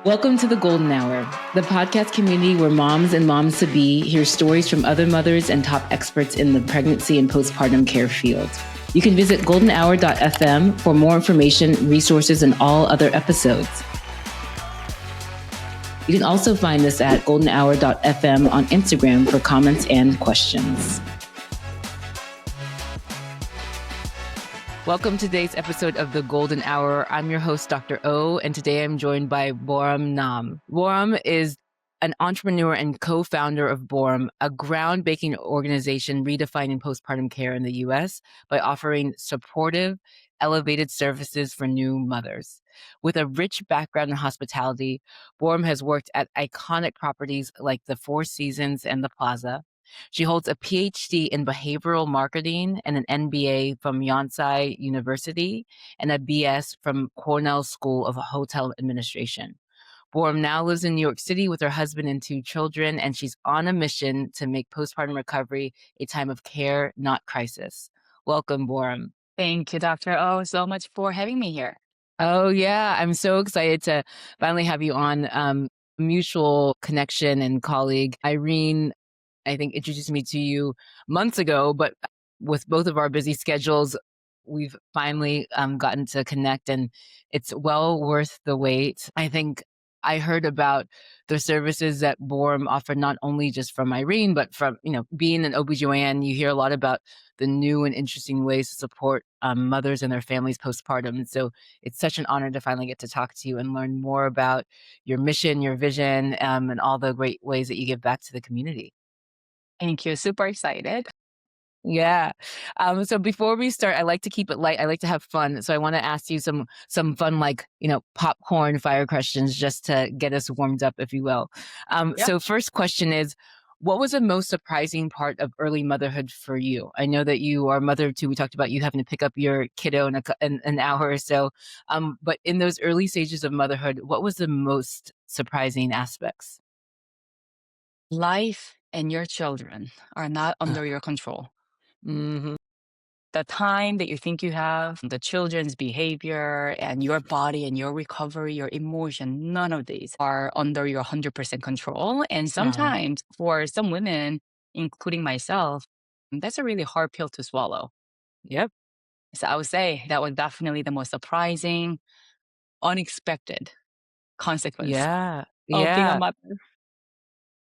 Welcome to the Golden Hour, the podcast community where moms and moms-to-be hear stories from other mothers and top experts in the pregnancy and postpartum care field. You can visit goldenhour.fm for more information, resources, and all other episodes. You can also find us at goldenhour.fm on Instagram for comments and questions. Welcome to today's episode of The Golden Hour. I'm your host, Dr. O, and today I'm joined by Boram Nam. Boram is an entrepreneur and co-founder of Boram, a groundbreaking organization redefining postpartum care in the U.S. by offering supportive, elevated services for new mothers. With a rich background in hospitality, Boram has worked at iconic properties like the Four Seasons and the Plaza. She holds a PhD in behavioral marketing and an MBA from Yonsei University and a BS from Cornell School of Hotel Administration. Boram now lives in New York City with her husband and 2 children, and she's on a mission to make postpartum recovery a time of care, not crisis. Welcome, Boram. Thank you, Dr. O, so much for having me here. Oh, yeah. I'm so excited to finally have you on. Mutual connection and colleague, Irene, I think, introduced me to you months ago, but with both of our busy schedules, we've finally gotten to connect, and it's well worth the wait. I think I heard about the services that Boram offered, not only just from Irene, but from, being an OBGYN, you hear a lot about the new and interesting ways to support mothers and their families postpartum. And so it's such an honor to finally get to talk to you and learn more about your mission, your vision, and all the great ways that you give back to the community. Thank you. Super excited. Yeah. So before we start, I like to keep it light. I like to have fun. So I want to ask you some fun, popcorn fire questions just to get us warmed up, if you will. So first question is, what was the most surprising part of early motherhood for you? I know that you are a mother too. We talked about you having to pick up your kiddo in an hour or so. But in those early stages of motherhood, what was the most surprising aspects? Life and your children are not under your control. Mm-hmm. The time that you think you have, the children's behavior and your body and your recovery, your emotion, none of these are under your 100% control. And sometimes for some women, including myself, that's a really hard pill to swallow. Yep. So I would say that was definitely the most surprising, unexpected consequence of being a mother.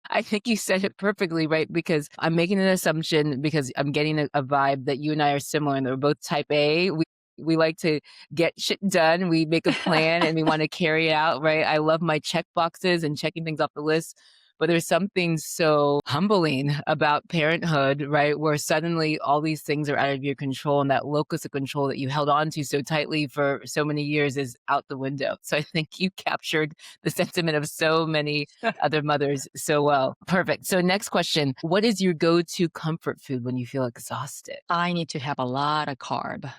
I think you said it perfectly, right? Because I'm making an assumption because I'm getting a vibe that you and I are similar and we're both type A. We like to get shit done. We make a plan and we want to carry it out, right? I love my check boxes and checking things off the list. But there's something so humbling about parenthood, right? Where suddenly all these things are out of your control and that locus of control that you held on to so tightly for so many years is out the window. So I think you captured the sentiment of so many other mothers so well. Perfect. So next question, what is your go-to comfort food when you feel exhausted? I need to have a lot of carb.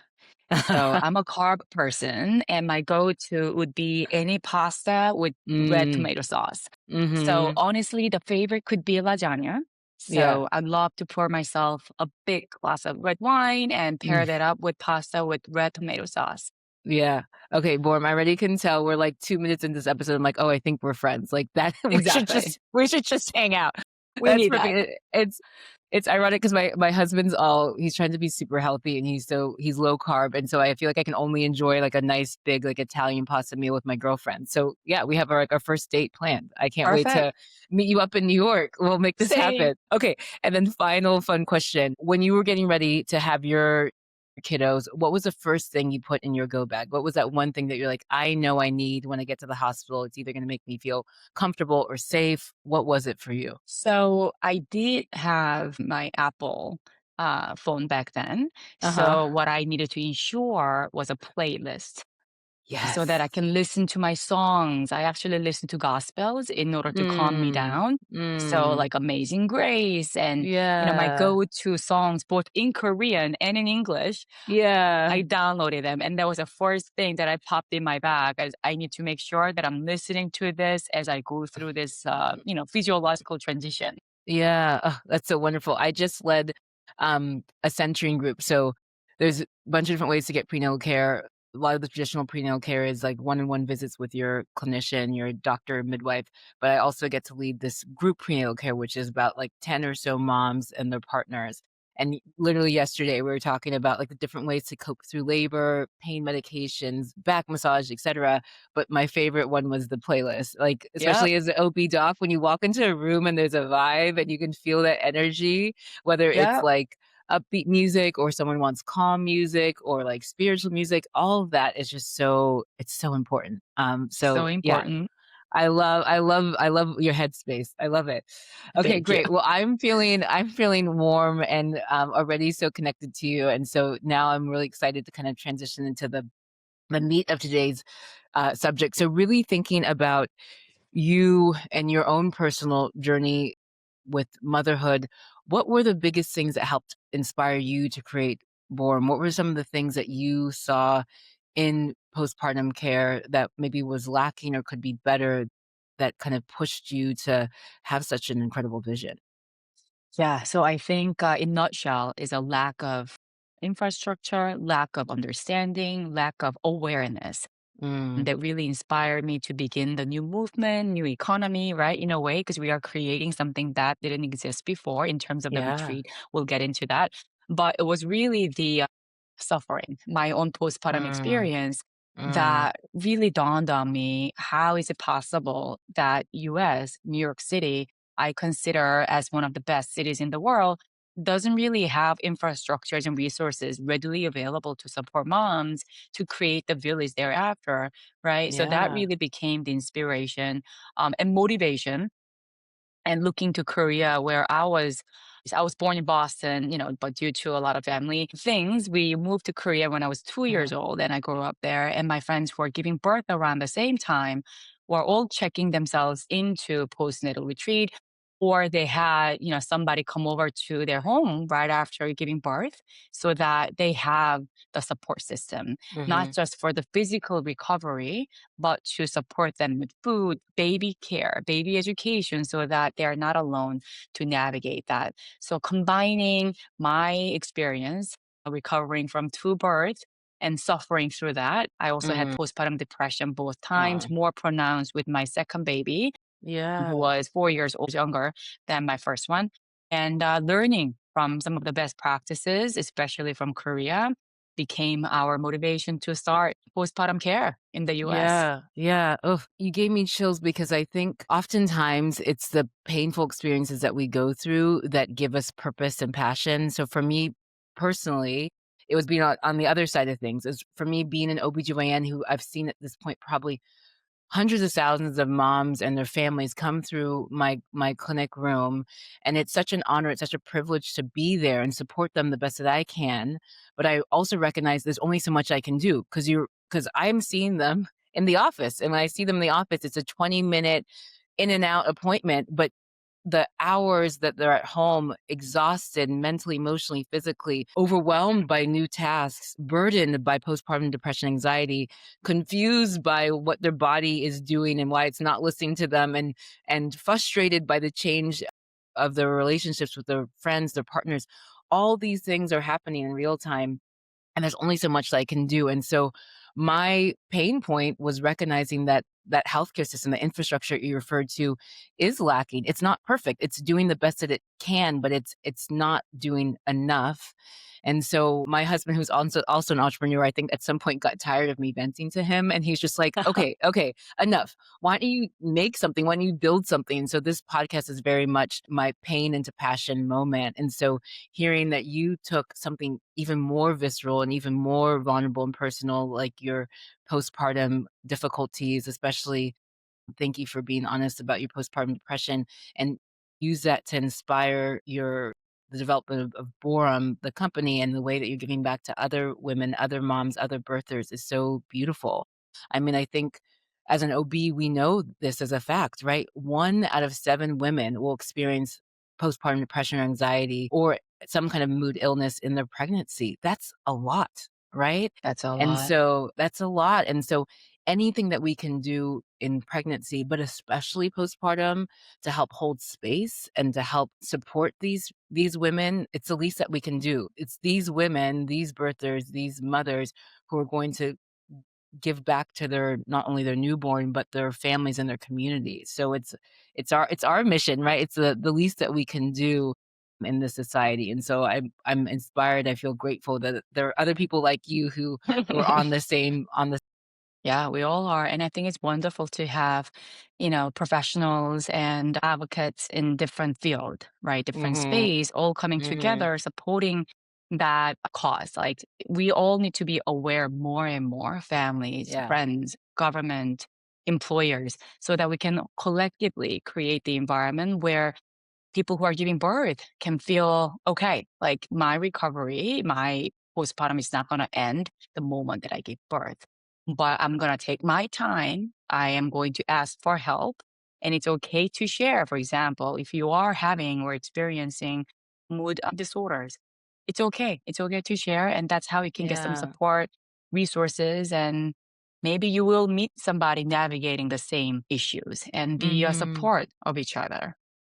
So I'm a carb person, and my go-to would be any pasta with red tomato sauce. Mm-hmm. So honestly, the favorite could be lasagna. So I'd love to pour myself a big glass of red wine and pair that up with pasta with red tomato sauce. Yeah. Okay, Boram, I already can tell we're like 2 minutes into this episode. I'm like, oh, I think we're friends. Like that. Exactly. we should just hang out. We need that. It's ironic because my husband's he's trying to be super healthy and he's low carb. And so I feel like I can only enjoy like a nice big like Italian pasta meal with my girlfriend. So yeah, we have our first date planned. I can't wait to meet you up in New York. We'll make this happen. Okay. And then final fun question. When you were getting ready to have your kiddos, what was the first thing you put in your go bag? What was that one thing that you're like, I know I need when I get to the hospital? It's either going to make me feel comfortable or safe. What was it for you? So I did have my Apple phone back then. So what I needed to ensure was a playlist. Yes. So that I can listen to my songs. I actually listen to gospels in order to calm me down. So like Amazing Grace and my go-to songs, both in Korean and in English. Yeah. I downloaded them. And that was the first thing that I popped in my bag. As I need to make sure that I'm listening to this as I go through this, physiological transition. Yeah. Oh, that's so wonderful. I just led a centering group. So there's a bunch of different ways to get prenatal care. a lot of the traditional prenatal care is like one-on-one visits with your clinician, your doctor, midwife, but I also get to lead this group prenatal care, which is about like 10 or so moms and their partners. And literally yesterday, we were talking about like the different ways to cope through labor, pain medications, back massage, etc. But my favorite one was the playlist. Like, Yep. especially as an OB doc, when you walk into a room and there's a vibe and you can feel that energy, whether it's Yep. like upbeat music or someone wants calm music or like spiritual music, all of that is just it's so important. So So yeah, important. I love your headspace. I love it. Okay, Thank you. great. Well, I'm feeling warm and already so connected to you, and so now I'm really excited to kind of transition into the meat of today's subject. So really thinking about you and your own personal journey with motherhood, what were the biggest things that helped inspire you to create Born? What were some of the things that you saw in postpartum care that maybe was lacking or could be better that kind of pushed you to have such an incredible vision? Yeah. So I think, in nutshell, is a lack of infrastructure, lack of understanding, lack of awareness Mm, that really inspired me to begin the new movement, new economy, right? In a way, because we are creating something that didn't exist before in terms of the yeah. retreat. We'll get into that. But it was really the suffering, my own postpartum Mm, experience mm, that really dawned on me. How is it possible that US, New York City, I consider as one of the best cities in the world, doesn't really have infrastructures and resources readily available to support moms to create the village thereafter, right? So that yeah. really became the inspiration and motivation and looking to Korea where I was born in Boston, but due to a lot of family things, we moved to Korea when I was 2 years Mm, old and I grew up there. And my friends who were giving birth around the same time were all checking themselves into postnatal retreat, or they had, somebody come over to their home right after giving birth so that they have the support system, not mhm, just for the physical recovery, but to support them with food, baby care, baby education, so that they are not alone to navigate that. So, combining my experience recovering from two births and suffering through that, I also had mm, postpartum depression both times, aw, more pronounced with my second baby, yeah. who was 4 years old younger than my first one, and learning from some of the best practices, especially from Korea, became our motivation to start postpartum care in the US. Yeah, yeah. Oh, you gave me chills because I think oftentimes it's the painful experiences that we go through that give us purpose and passion. So for me personally, it was being on the other side of things. Is for me being an OBGYN who I've seen at this point probably hundreds of thousands of moms and their families come through my clinic room, and it's such an honor, it's such a privilege to be there and support them the best that I can, but I also recognize there's only so much I can do because I'm seeing them in the office, and when I see them in the office, it's a 20-minute in and out appointment, but the hours that they're at home exhausted mentally, emotionally, physically, overwhelmed by new tasks, burdened by postpartum depression, anxiety, confused by what their body is doing and why it's not listening to them, and frustrated by the change of their relationships with their friends, their partners. All these things are happening in real time and there's only so much that I can do. And so my pain point was recognizing that that healthcare system, the infrastructure you referred to is lacking. It's not perfect. It's doing the best that it can, but it's not doing enough. And so my husband, who's also an entrepreneur, I think at some point got tired of me venting to him. And he's just like, okay, okay, enough. Why don't you make something? Why don't you build something? So this podcast is very much my pain into passion moment. And so hearing that you took something even more visceral and even more vulnerable and personal, like your postpartum difficulties, especially thank you for being honest about your postpartum depression and use that to inspire the development of Boram, the company, and the way that you're giving back to other women, other moms, other birthers is so beautiful. I mean, I think as an OB, we know this as a fact, right? 1 out of 7 women will experience postpartum depression or anxiety or some kind of mood illness in their pregnancy. That's a lot, right? That's a And lot. so that's a lot. And so anything that we can do in pregnancy, but especially postpartum to help hold space and to help support these women, it's the least that we can do. It's these women, these birthers, these mothers who are going to give back to their not only their newborn, but their families and their communities. So it's our mission, right? It's the least that we can do in this society. And so I'm inspired. I feel grateful that there are other people like you who are on the same on the Yeah, we all are. And I think it's wonderful to have, professionals and advocates in different field, right? Different Mhm, space, all coming mhm. together, supporting that cause. Like we all need to be aware more and more, families, Yeah. friends, government, employers, so that we can collectively create the environment where people who are giving birth can feel okay. Like my recovery, my postpartum is not going to end the moment that I give birth, but I'm going to take my time. I am going to ask for help. And it's okay to share. For example, if you are having or experiencing mood disorders, it's okay. It's okay to share. And that's how you can get some Yeah. support, resources, and maybe you will meet somebody navigating the same issues and be a Mhm. support of each other.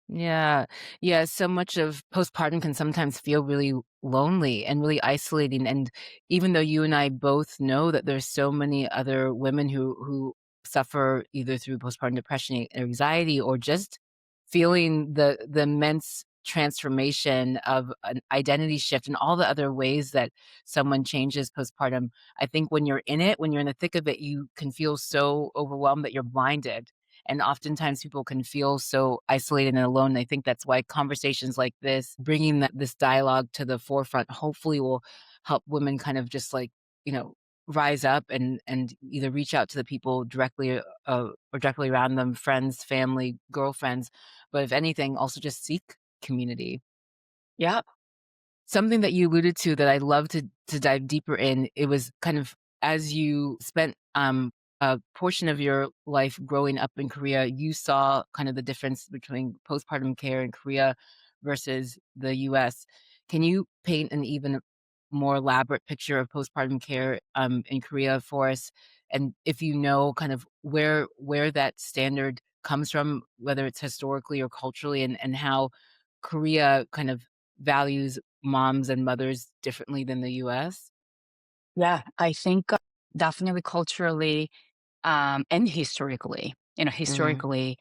Yeah. Yeah, so much of postpartum can sometimes feel really lonely and really isolating, and even though you and I both know that there's so many other women who suffer either through postpartum depression and anxiety or just feeling the immense transformation of an identity shift and all the other ways that someone changes postpartum, I think when you're in it, when you're in the thick of it, you can feel so overwhelmed that you're blinded. And oftentimes people can feel so isolated and alone. I think that's why conversations like this, bringing this dialogue to the forefront, hopefully will help women kind of just like, you know, rise up and either reach out to the people directly or directly around them, friends, family, girlfriends, but if anything, also just seek community. Yeah. Something that you alluded to that I'd love to dive deeper in, it was kind of as you spent, a portion of your life growing up in Korea, you saw kind of the difference between postpartum care in Korea versus the US. Can you paint an even more elaborate picture of postpartum care, in Korea for us? And if you know kind of where that standard comes from, whether it's historically or culturally, and how Korea kind of values moms and mothers differently than the US? Yeah, I think definitely culturally and historically, Mhm, historically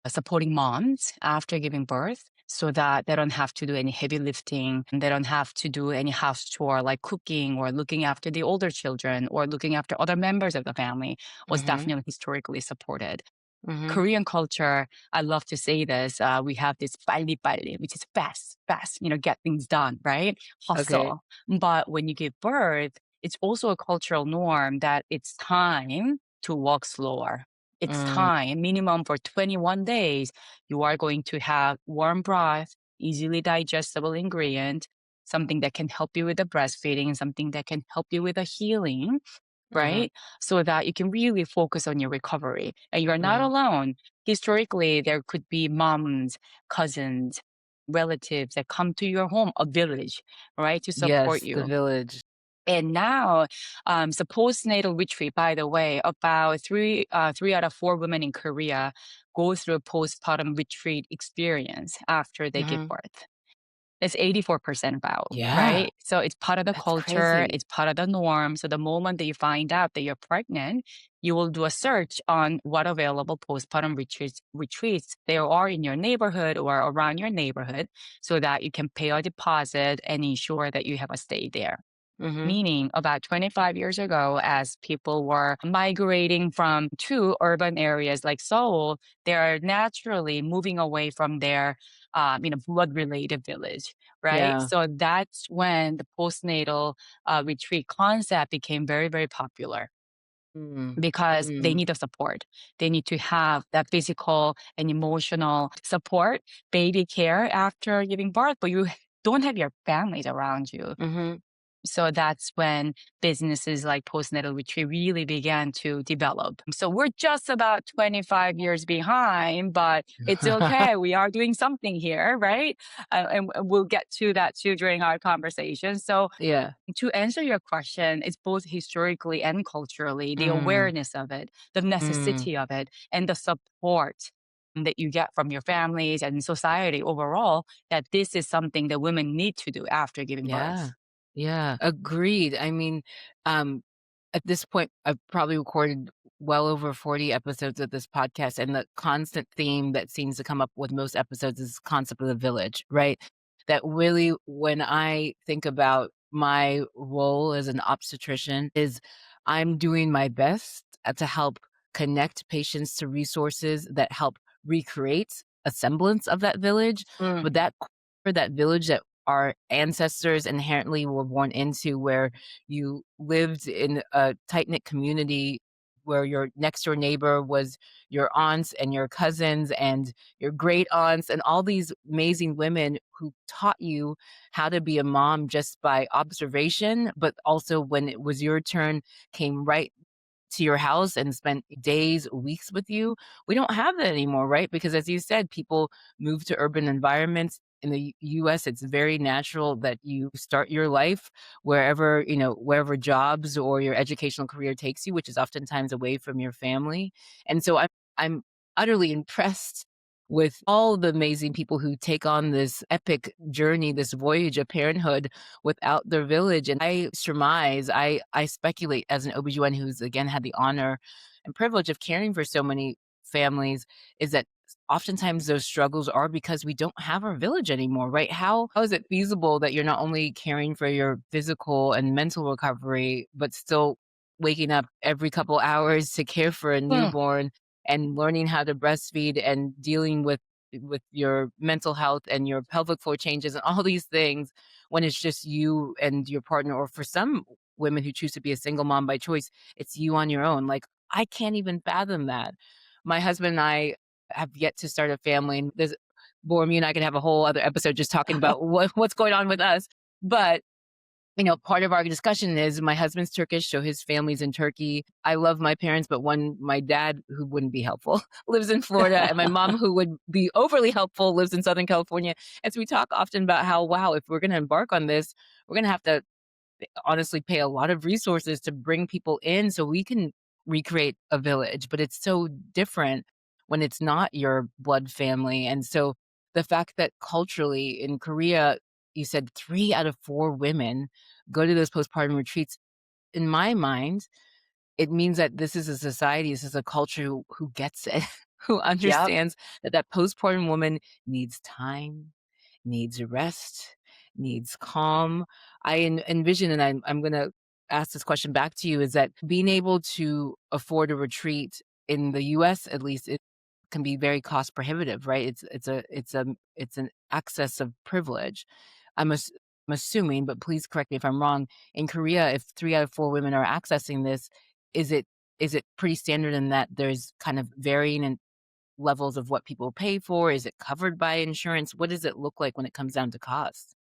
supporting moms after giving birth so that they don't have to do any heavy lifting and they don't have to do any house chore like cooking or looking after the older children or looking after other members of the family was mhm, definitely historically supported. mhm. Korean culture, I love to say this, we have this 빨리 빨리, which is fast, fast, get things done, right? Okay. Hustle. But when you give birth, it's also a cultural norm that it's time to walk slower. It's Mm, time, minimum for 21 days, you are going to have warm broth, easily digestible ingredient, something that can help you with the breastfeeding and something that can help you with the healing, mhm, right? So that you can really focus on your recovery. And you're not mhm. alone. Historically, there could be moms, cousins, relatives that come to your home, a village, right, to support Yes, the you. village. And now, so postnatal retreat, by the way, about three out of four women in Korea go through a postpartum retreat experience after they give Mhm. birth. It's 84% about, Yeah, right? So it's part of the that's culture, crazy. it's part of the norm. So the moment that you find out that you're pregnant, you will do a search on what available postpartum retreats there are in your neighborhood or around your neighborhood so that you can pay a deposit and ensure that you have a stay there. Mhm, Meaning, about 25 years ago, as people were migrating from to urban areas like Seoul, they're naturally moving away from their, blood-related village, right? yeah. So that's when the postnatal retreat concept became very, very popular Mm, because they mm, need the support. They need to have that physical and emotional support, baby care after giving birth, but you don't have your families around you. mhm. So that's when businesses like postnatal retreat really began to develop. So we're just about 25 years behind, but it's okay. We are doing something here, right? And we'll get to that too during our conversation. So Yeah. to answer your question, it's both historically and culturally the Mm, awareness of it, the mm, necessity of it, and the support that you get from your families and society overall that this is something that women need to do after giving birth. yeah. Yeah, agreed. I mean, um at this point, I've probably recorded well over 40 episodes of this podcast, and the constant theme that seems to come up with most episodes is concept of the village, right? That really, when I think about my role as an obstetrician, is I'm doing my best to help connect patients to resources that help recreate a semblance of that village, Mm, but that village that our ancestors inherently were born into, where you lived in a tight-knit community where your next door neighbor was your aunts and your cousins and your great aunts and all these amazing women who taught you how to be a mom just by observation, but also when it was your turn, came right to your house and spent days, weeks with you. We don't have that anymore, right? Because as you said, people move to urban environments. In the US, it's very natural that you start your life wherever, wherever jobs or your educational career takes you, which is oftentimes away from your family. And so I'm utterly impressed with all the amazing people who take on this epic journey, this voyage of parenthood without their village. And I surmise, I speculate as an OBGYN who's again had the honor and privilege of caring for so many families, is that oftentimes those struggles are because we don't have our village anymore, right? How is it feasible that you're not only caring for your physical and mental recovery, but still waking up every couple hours to care for a mm. newborn and learning how to breastfeed and dealing with your mental health and your pelvic floor changes and all these things when it's just you and your partner, or for some women who choose to be a single mom by choice, it's you on your own. Like, I can't even fathom that. My husband and I have yet to start a family, and there's Boram, you and I could have a whole other episode just talking about what's going on with us. But part of our discussion is my husband's Turkish, so his family's in Turkey. I love my parents, but my dad, who wouldn't be helpful, lives in Florida, and my mom, who would be overly helpful, lives in Southern California. And so we talk often about how, wow, if we're going to embark on this, we're going to have to honestly pay a lot of resources to bring people in so we can recreate a village. But it's so different when it's not your blood family. And so the fact that culturally in Korea, you said 3 out of 4 women go to those postpartum retreats, in my mind, it means that this is a society, this is a culture who gets it, who Yep. understands that that postpartum woman needs time, needs rest, needs calm. I envision, and I'm gonna ask this question back to you, is that being able to afford a retreat in the US, at least, it can be very cost prohibitive, right? It's an excess of privilege. I'm ass I'm assuming, but please correct me if I'm wrong, in Korea, if 3 out of 4 women are accessing this, is it is it pretty standard in that there's kind of varying in levels of what people pay for? Is it covered by insurance? What does it look like when it comes down to cost?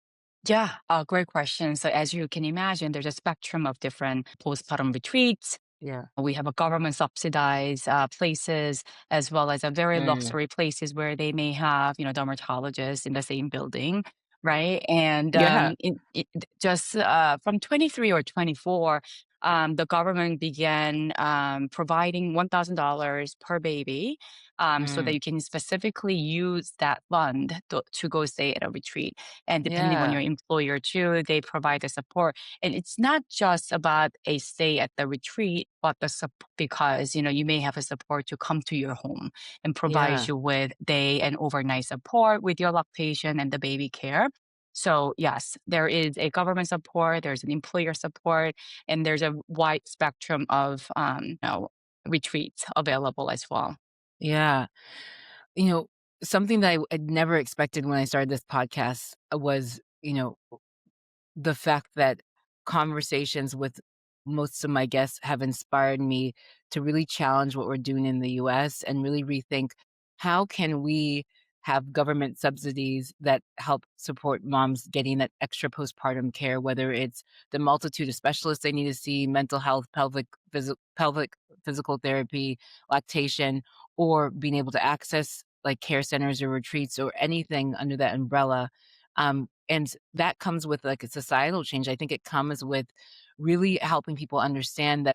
Yeah, great question. So as you can imagine, there's a spectrum of different postpartum retreats. Yeah. We have a government subsidized places, as well as a very Mm. luxury places where they may have, dermatologists in the same building, right? And Yeah. just from 23 or 24, the government began providing $1,000 per baby, so that Mm. you can specifically use that fund to go stay at a retreat. And depending on Yeah. your employer too, they provide the support. And it's not just about a stay at the retreat, but the support, because you may have a support to come to your home and provide Yeah. you with day and overnight support with your lactation and the baby care. So yes, there is a government support, there's an employer support, and there's a wide spectrum of retreats available as well. Yeah. You know, something that I had never expected when I started this podcast was, the fact that conversations with most of my guests have inspired me to really challenge what we're doing in the US and really rethink, how can we have government subsidies that help support moms getting that extra postpartum care, whether it's the multitude of specialists they need to see, mental health, pelvic physical therapy, lactation, or being able to access like care centers or retreats or anything under that umbrella. And that comes with, like, a societal change. I think it comes with really helping people understand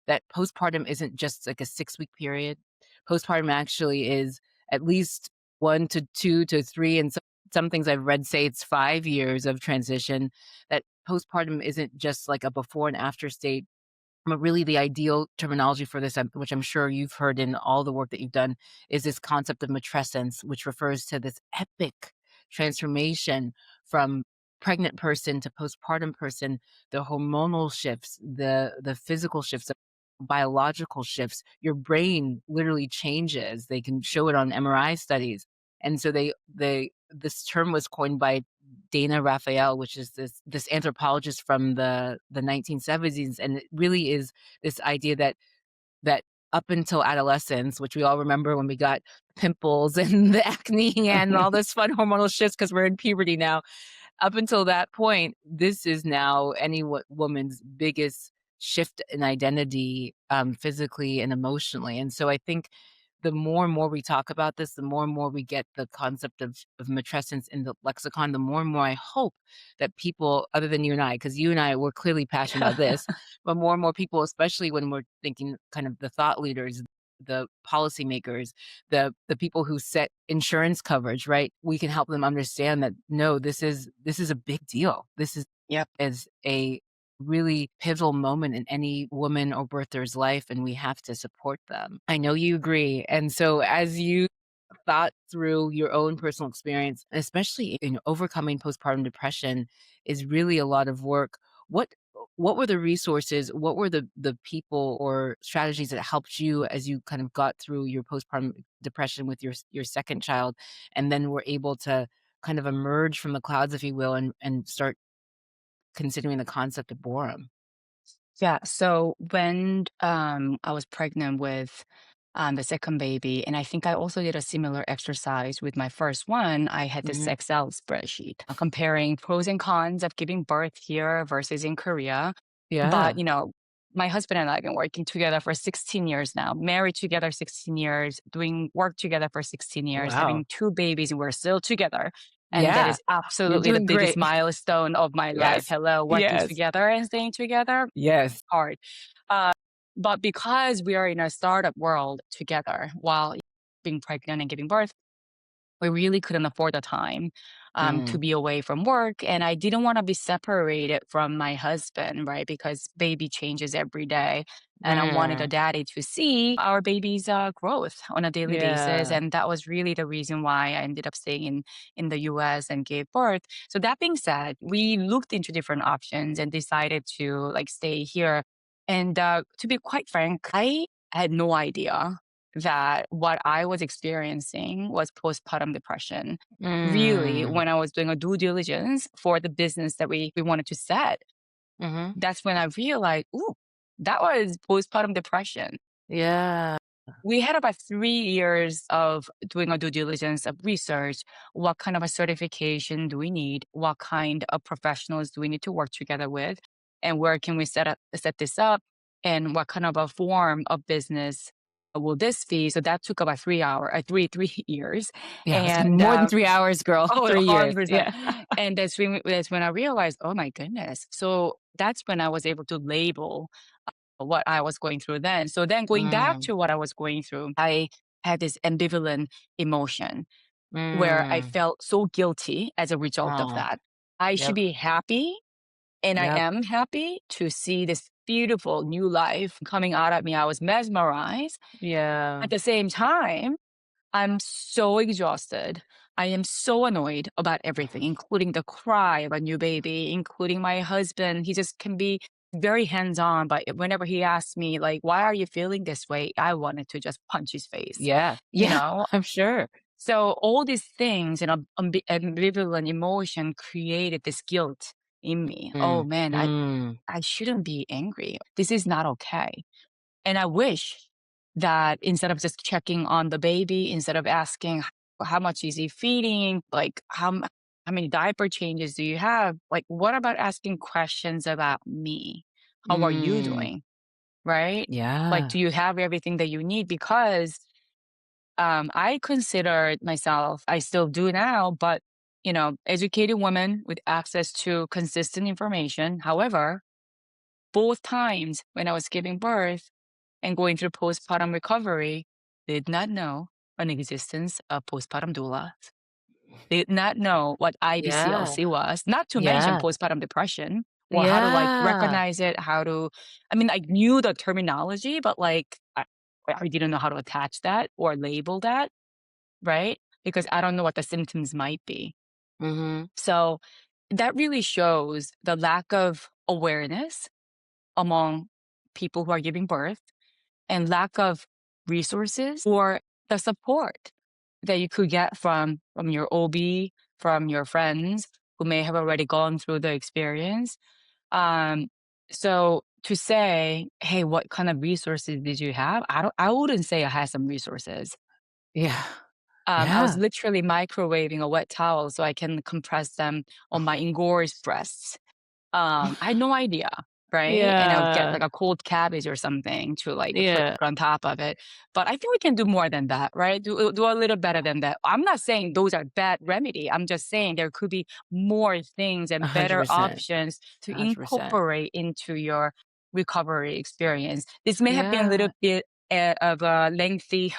that postpartum isn't just, like, a 6-week period. Postpartum actually is at least 1 to 2 to 3, and some things I've read say it's 5 years of transition, that postpartum isn't just like a before and after state. but really the ideal terminology for this, which I'm sure you've heard in all the work that you've done, is this concept of matrescence, which refers to this epic transformation from pregnant person to postpartum person, the hormonal shifts, the physical shifts, the biological shifts. Your brain literally changes. They can show it on MRI studies. And so this term was coined by Dana Raphael, which is this anthropologist from the 1970s, and it really is this idea that up until adolescence, which we all remember when we got pimples and the acne and all this fun hormonal shifts because we're in puberty now. Up until that point, this is now any woman's biggest shift in identity, physically and emotionally. And so I think the more and more we talk about this, the more and more we get the concept of matrescence in the lexicon, the more and more I hope that people, other than you and I, because you and I, we're clearly passionate about this, but more and more people, especially when we're thinking kind of the thought leaders, the policymakers, the people who set insurance coverage, right? We can help them understand that no, this is a big deal. This Yep. is a really pivotal moment in any woman or birther's life, and we have to support them. I know you agree. And so as you thought through your own personal experience, especially in overcoming postpartum depression is really a lot of work. What what were the resources? What were the people or strategies that helped you as you kind of got through your postpartum depression with your second child, and then were able to kind of emerge from the clouds, if you will, and start considering the concept of boredom? Yeah. So when I was pregnant with the second baby, and I think I also did a similar exercise with my first one, I had this Mhm. Excel spreadsheet comparing pros and cons of giving birth here versus in Korea. But, Yeah. my husband and I have been working together for 16 years now, married together 16 years, doing work together for 16 years, Wow. having two babies, and we're still together. And that Yeah. is You're absolutely the doing biggest great. milestone of my life. Yes. Hello, working Yes. together and staying together, Yes. hard. Uh, but because we are in a startup world together while being pregnant and giving birth, we really couldn't afford the time to Mm. be away from work. And I didn't want to be separated from my husband, right? Because baby changes every day. And I wanted a Mm. daddy to see our baby's growth on a daily basis. Yeah. And that was really the reason why I ended up staying in the US and gave birth. So that being said, we looked into different options and decided to like stay here. And to be quite frank, I had no idea that what I was experiencing was postpartum depression. Really, Mm. when I was doing a due diligence for the business that we wanted to set, Mhm. that's when I realized, ooh, that was postpartum depression. Yeah. We had about 3 years of doing a due diligence of research. What kind of a certification do we need? What kind of professionals do we need to work together with? And where can we set this up? And what kind of a form of business will this be? So that took about 3 hour, 3 years. Yeah, it's And more than 3 hours, girl. oh, 3 years. 100%. Yeah. And that's when I realized, oh my goodness. So that's when I was able to label what I was going through then. So then going back Mm. to what I was going through, I had this ambivalent emotion where I Mm. felt so guilty as a result of Oh, that. I should yep. be happy, and I Yep. am happy to see this beautiful new life coming out at me. I was mesmerized. Yeah. At the same time, I'm so exhausted. I am so annoyed about everything, including the cry of a new baby, including my husband. He just can be very hands-on, but whenever he asks me, like, why are you feeling this way? I wanted to just punch his face, Yeah. you Yeah, know? I'm sure. So all these things and ambivalent emotion created this guilt in me. Oh Mm. man, Mm. I shouldn't be angry. This is not okay. And I wish that instead of just checking on the baby, instead of asking how much is he feeding, like how many diaper changes do you have? Like, what about asking questions about me? How are you Mm. doing? Right? Like, Yeah. do you have everything that you need? Because I considered myself, I still do now, but educated woman with access to consistent information. However, both times when I was giving birth, and going through postpartum recovery, did not know an existence of postpartum doula, did not know what Yeah. IBCLC was, not to mention Yeah. postpartum depression. or how to like Yeah. recognize it, how to, I mean, I knew the terminology, but like I didn't know how to attach that or label that, right? Because I don't know what the symptoms might be. Mhm. So that really shows the lack of awareness among people who are giving birth and lack of resources or the support that you could get from your OB, from your friends who may have already gone through the experience. Um, so to say, hey, what kind of resources did you have? I wouldn't say I had some resources. Yeah. I was Yeah. literally microwaving a wet towel so I can compress them on my engorged breasts. I had no idea, right? And I would get Yeah. like a cold cabbage or something to like Yeah. put on top of it. But I think we can do more than that, right? Do a little better than that. I'm not saying those are bad remedy. I'm just saying there could be more things and better 100%. options to 100%. incorporate into your recovery experience. This may have been a little Yeah. bit of a lengthy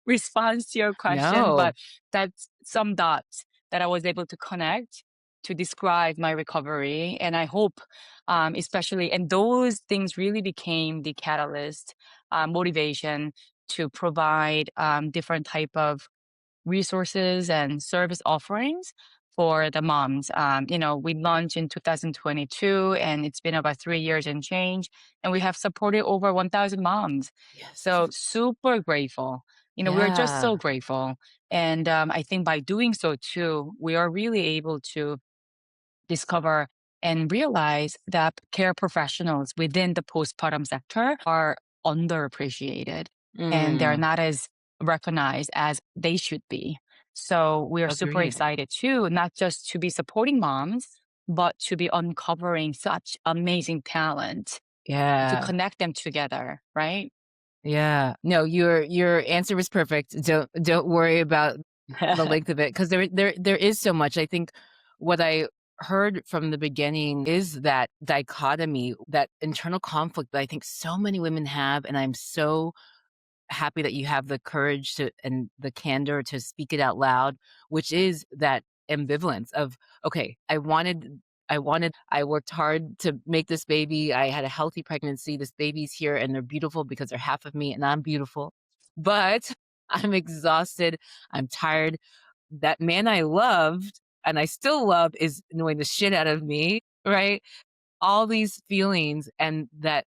response to your question, No. but that's some dots that I was able to connect to describe my recovery. And I hope, especially, and those things really became the catalyst, motivation to provide different type of resources and service offerings for the moms. We launched in 2022 and it's been about 3 years and change, and we have supported over 1,000 moms. So Yes. super grateful. We're just Yeah. so grateful. And I think by doing so too, we are really able to discover and realize that care professionals within the postpartum sector are underappreciated and they're Mm. not as recognized as they should be. So we are super Agreed. excited too, not just to be supporting moms, but to be uncovering such amazing talent to Yeah. connect them together, right? Yeah. No, your answer was perfect. Don't worry about the length of it because there is so much. I think what I heard from the beginning is that dichotomy, that internal conflict that I think so many women have, and I'm so happy that you have the courage to and the candor to speak it out loud, which is that ambivalence of, okay, I worked hard to make this baby. I had a healthy pregnancy. This baby's here and they're beautiful because they're half of me and I'm beautiful. But I'm exhausted. I'm tired. That man I loved and I still love is annoying the shit out of me, right? All these feelings and that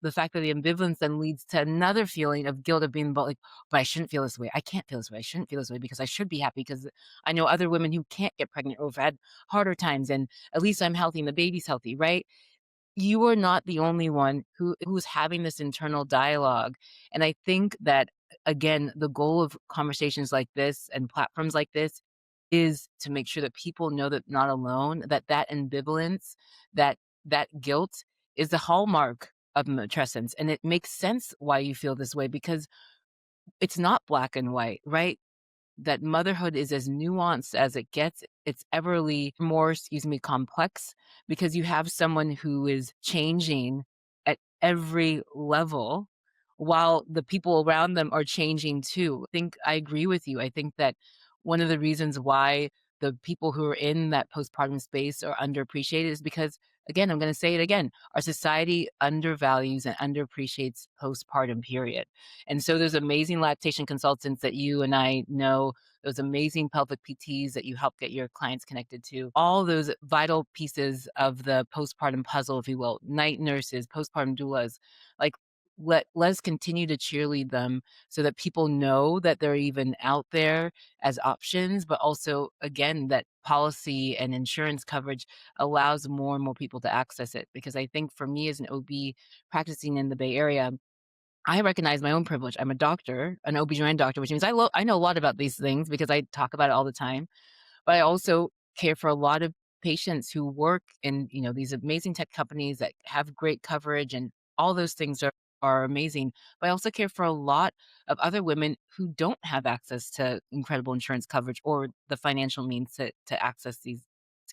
the fact that the ambivalence then leads to another feeling of guilt of being about like, "But I shouldn't feel this way. I can't feel this way. I shouldn't feel this way because I should be happy because I know other women who can't get pregnant or have had harder times, and at least I'm healthy and the baby's healthy," right? You are not the only one who's having this internal dialogue, and I think that, again, the goal of conversations like this and platforms like this is to make sure that people know that not alone, that that ambivalence, that that guilt is the hallmark of matrescence, and it makes sense why you feel this way because it's not black and white, right? That motherhood is as nuanced as it gets. It's everly more, excuse me, complex because you have someone who is changing at every level while the people around them are changing too. I think I agree with you. I think that one of the reasons why the people who are in that postpartum space are underappreciated is because, again, I'm going to say it again, our society undervalues and underappreciates postpartum, period. And so there's amazing lactation consultants that you and I know, those amazing pelvic PTs that you help get your clients connected to, all those vital pieces of the postpartum puzzle, if you will, night nurses, postpartum doulas, like let's continue to cheerlead them so that people know that they're even out there as options, but also again that policy and insurance coverage allows more and more people to access it. Because I think for me as an OB practicing in the Bay Area, I recognize my own privilege. I'm a doctor, an OB/GYN doctor, which means I know a lot about these things because I talk about it all the time. But I also care for a lot of patients who work in, these amazing tech companies that have great coverage and all those things are amazing. But I also care for a lot of other women who don't have access to incredible insurance coverage or the financial means to access these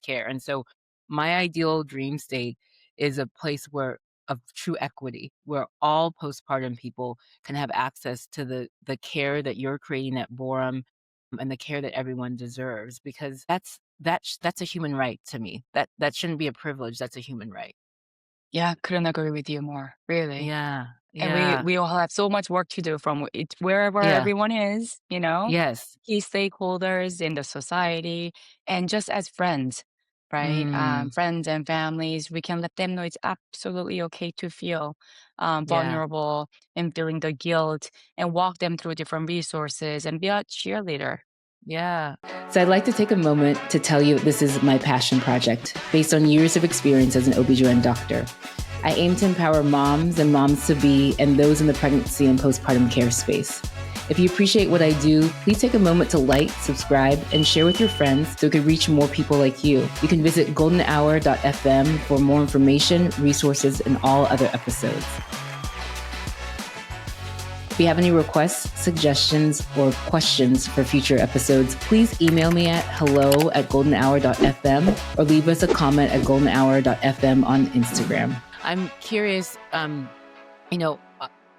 care. And so my ideal dream state is a place where of true equity, where all postpartum people can have access to the care that you're creating at Boram and the care that everyone deserves because that's a human right to me. That shouldn't be a privilege, that's a human right. Yeah, couldn't agree with you more, really. Yeah. And we Yeah. we all have so much work to do from it wherever Yeah. everyone is, Yes. key stakeholders in the society, and just as friends, right? Mm. Friends and families, we can let them know it's absolutely okay to feel Yeah. vulnerable and feeling the guilt, and walk them through different resources and be a cheerleader. Yeah. So I'd like to take a moment to tell you this is my passion project based on years of experience as an OB/GYN doctor. I aim to empower moms and moms to be and those in the pregnancy and postpartum care space. If you appreciate what I do, please take a moment to like, subscribe, and share with your friends so it can reach more people like you. You can visit goldenhour.fm for more information, resources, and all other episodes. If you have any requests, suggestions, or questions for future episodes, please email me at hello@goldenhour.fm or leave us a comment at goldenhour.fm on Instagram. I'm curious, you know,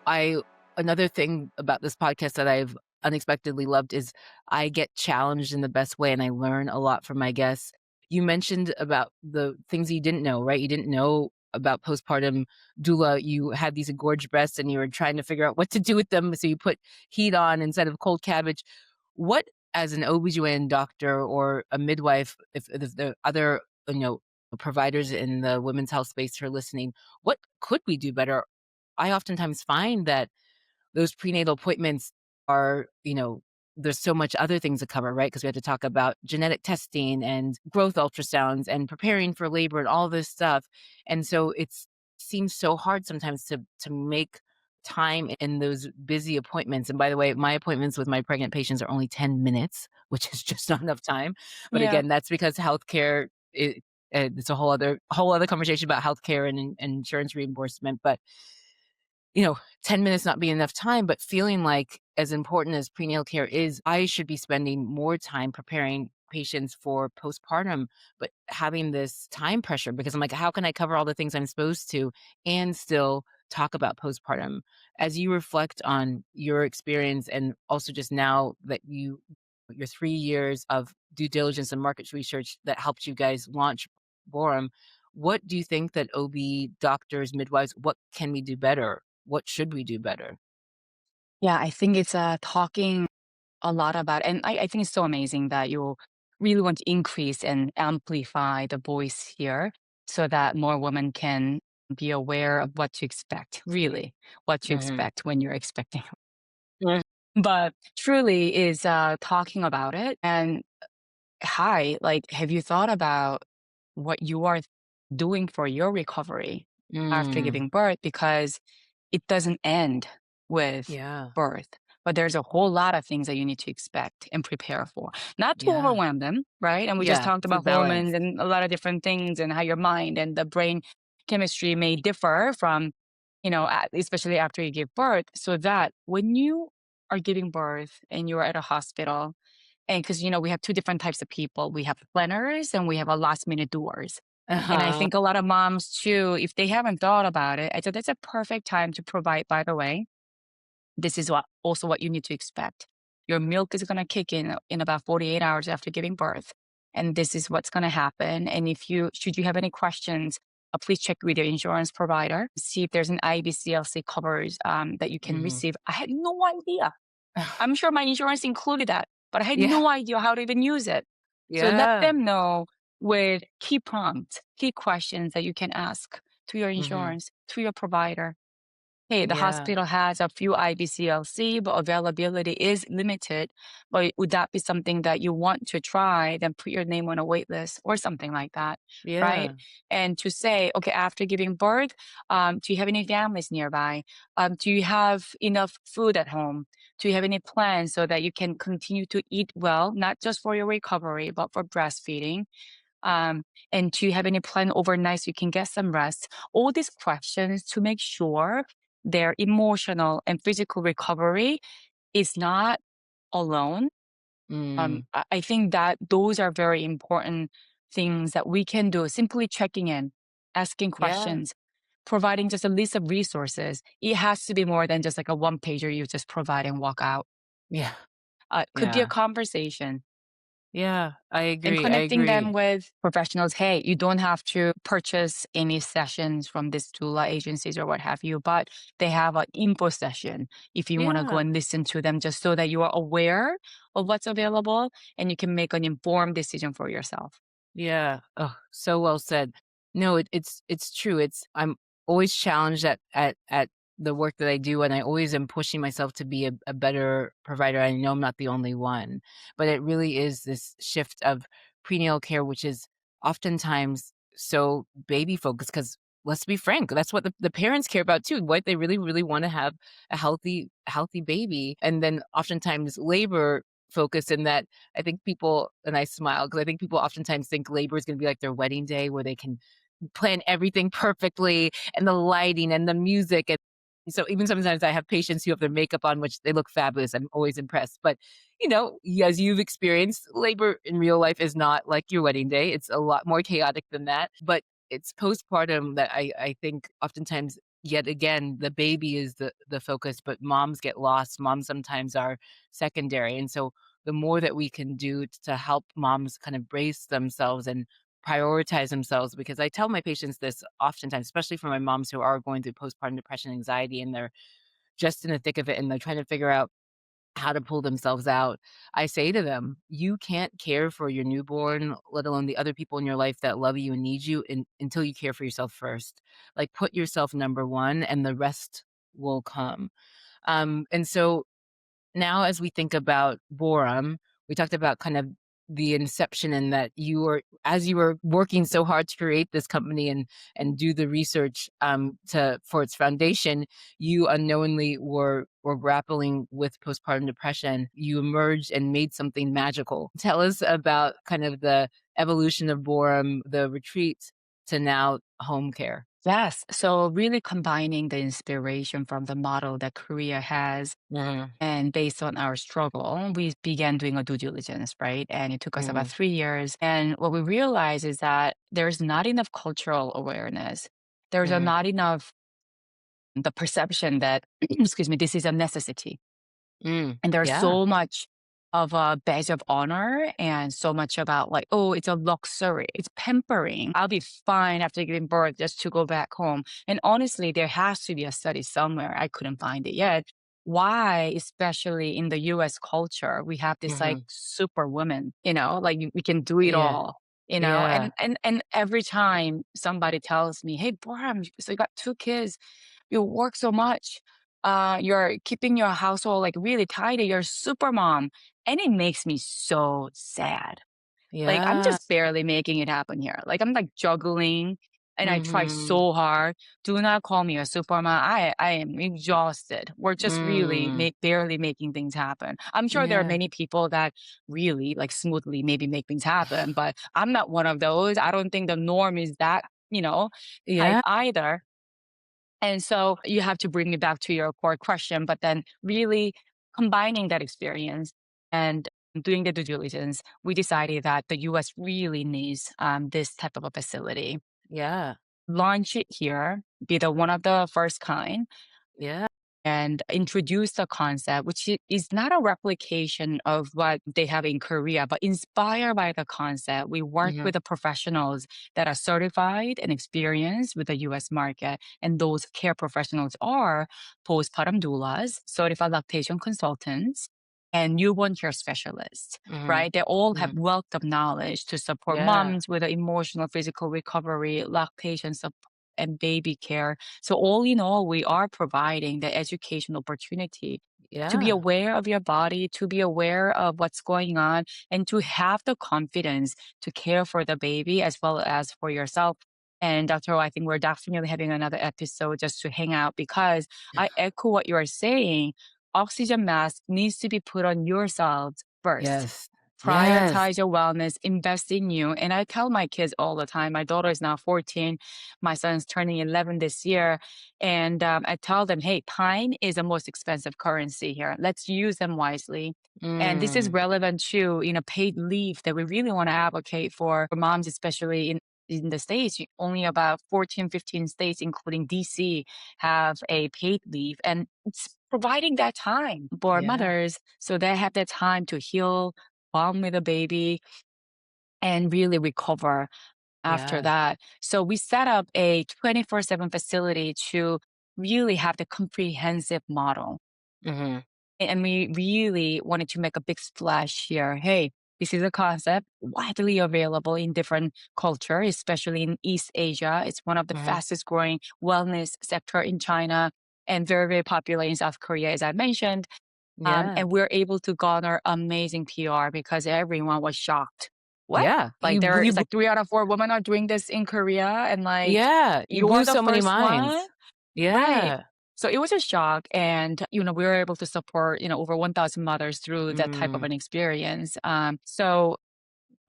I another thing about this podcast that I've unexpectedly loved is I get challenged in the best way and I learn a lot from my guests. You mentioned about the things you didn't know, right? You didn't know about postpartum doula. You had these engorged breasts and you were trying to figure out what to do with them. So you put heat on instead of cold cabbage. What, as an OB/GYN doctor or a midwife, if the other, providers in the women's health space who are listening, what could we do better? I oftentimes find that those prenatal appointments are, there's so much other things to cover, right? Because we have to talk about genetic testing and growth ultrasounds and preparing for labor and all this stuff. And so it's seems so hard sometimes to make time in those busy appointments. And by the way, my appointments with my pregnant patients are only 10 minutes, which is just not enough time. But Yeah. again, that's because healthcare it's a whole other conversation about healthcare and insurance reimbursement. But 10 minutes not being enough time, but feeling like as important as prenatal care is, I should be spending more time preparing patients for postpartum, but having this time pressure because I'm like, how can I cover all the things I'm supposed to and still talk about postpartum? As you reflect on your experience and also just now that your 3 years of due diligence and market research that helped you guys launch Boram, what do you think that OB doctors, midwives, what can we do better? What should we do better? Yeah, I think it's talking a lot about, and I think it's so amazing that you really want to increase and amplify the voice here so that more women can be aware of what to expect, really, what to Mhm. expect when you're expecting. Mm. But truly is talking about it. And hi, like, have you thought about what you are doing for your recovery after Mm. giving birth? Because it doesn't end with Yeah. birth, but there's a whole lot of things that you need to expect and prepare for, not to Yeah. overwhelm them, right? And we just Yeah. talked It's a about hormones balance. and a lot of different things and how your mind and the brain chemistry may differ from, especially after you give birth, so that when you are giving birth and you're at a hospital, and because, we have two different types of people. We have planners and we have a last minute doers. And I Uh-huh. think a lot of moms too, if they haven't thought about it, I said that's a perfect time to provide, by the way, this is what you need to expect. Your milk is going to kick in about 48 hours after giving birth. And this is what's going to happen. And if should you have any questions, please check with your insurance provider, see if there's an IBCLC covers that you can Mhm. receive. I had no idea. I'm sure my insurance included that, but I had Yeah. no idea how to even use it. So let Yeah. them know with key prompts, key questions that you can ask to your Mhm. insurance, to your provider. Hey, the Yeah. hospital has a few IBCLC, but availability is limited. But would that be something that you want to try? Then put your name on a wait list or something like that, right? Yeah. And to say, okay, after giving birth, do you have any families nearby? Do you have enough food at home? Do you have any plans so that you can continue to eat well, not just for your recovery, but for breastfeeding? um, and do you have any plan overnight so you can get some rest? All these questions to make sure their emotional and physical recovery is not alone. Mm. I think that those are very important things that we can do. Simply checking in, asking Yeah. questions, providing just a list of resources. It has to be more than just like a one pager you just provide and walk out. Yeah. Could be a Yeah. conversation. Yeah. I And agree. I connecting them agree. with professionals. Hey, you don't have to purchase any sessions from these doula agencies or what have you, but they have an info session if you want to go Yeah. and listen to them just so that you are aware of what's available and you can make an informed decision for yourself. Yeah. Oh, so well said. No, it's true. I'm always challenged at the work that I do, and I always am pushing myself to be a better provider. I know I'm not the only one, but it really is this shift of prenatal care, which is oftentimes so baby focused. Because let's be frank, that's what the parents care about too. What they really, really want to have a healthy baby, and then oftentimes labor focus in that I think people and I smile because I think people oftentimes think labor is gonna be like their wedding day where they can plan everything perfectly and the lighting and the music, and so even sometimes I have patients who have their makeup on, which they look fabulous. I'm always impressed, but, as you've experienced, labor in real life is not like your wedding day. It's a lot more chaotic than that, but it's postpartum that I think oftentimes, yet again, the baby is the focus, but moms get lost. Moms sometimes are secondary, and so the more that we can do to help moms kind of brace themselves and prioritize themselves, because I tell my patients this oftentimes, especially for my moms who are going through postpartum depression, anxiety, and they're just in the thick of it and they're trying to figure out how to pull themselves out. I say to them, you can't care for your newborn, let alone the other people in your life that love you and need you until you care for yourself first. Like put yourself number one and the rest will come. And so now as we think about Boram, we talked about kind of the inception and that you were as you were working so hard to create this company and do the research to for its foundation, you unknowingly were grappling with postpartum depression. You emerged and made something magical. Tell us about kind of the evolution of Boram, the retreat to now home care. Yes. So really combining the inspiration from the model that Korea has Mhm, and based on our struggle, we began doing a due diligence, right? And it took us about mhm, 3 years. And what we realized is that there's not enough cultural awareness. There's mhm, not enough the perception that, excuse me, this is a necessity. And there's yeah, so much of a badge of honor and so much about like, oh, it's a luxury, it's pampering. I'll be fine after giving birth just to go back home. And honestly, there has to be a study somewhere. I couldn't find it yet. Why, especially in the US culture, we have this like mhm, super woman, like we can do it yeah, all. yeah, And every time somebody tells me, "Hey, Boram, so you got 2 kids, you work so much, you're keeping your household like really tidy. You're super mom." And it makes me so sad. Like I'm yeah, just barely making it happen here. Like I'm like juggling and I try mhm, so hard. Do not call me a super mom. I am exhausted. We're just really mm, barely making things happen. I'm sure there are yeah, many people that really like smoothly maybe make things happen, but I'm not one of those. I don't think the norm is that, type yeah, either. And so you have to bring me back to your core question, but then really combining that experience and doing the due diligence, we decided that the US really needs this type of a facility. yeah, Launch it here, be the one of the first kind, yeah, and introduce the concept, which is not a replication of what they have in Korea, but inspired by the concept. We work mhm, with the professionals that are certified and experienced with the US market. And those care professionals are postpartum doulas, certified lactation consultants, and newborn care specialists, mhm, right? They all have mhm, wealth of knowledge to support yeah, moms with the emotional, physical recovery, lactation support, and baby care. So all in all, we are providing the education opportunity to be yeah, aware of your body, to be aware of what's going on, and to have the confidence to care for the baby as well as for yourself. And Dr. O, I think we're definitely having another episode just to hang out because I echo what you are saying. Oxygen mask needs to be put on yourselves first. yes, yes, Prioritize your wellness, invest in you. And I tell my kids all the time, my daughter is now 14, my son's turning 11 this year. And I tell them, hey, time is the most expensive currency here. Let's use them wisely. And this is mm, relevant to, paid leave that we really want to advocate for moms, especially in the States. Only about 14, 15 states, including DC, have a paid leave. And it's providing that time for Yeah. mothers so they have that time to heal, bond with the baby, and really recover after Yeah. that. So we set up a 24/7 facility to really have the comprehensive model. Mhm. And we really wanted to make a big splash here. Hey, this is a concept widely available in different culture, especially in East Asia. It's one of the Mhm. fastest growing wellness sector in China and very, very popular in South Korea, as I mentioned. Yeah. And we're able to garner amazing PR because everyone was shocked. What? Yeah. Like there is like 3 out of 4 women are doing this in Korea, and like Yeah, you you're blew the so many first one, minds. right? Yeah. So it was a shock, and we were able to support over 1,000 mothers through that type of Mm. an experience. So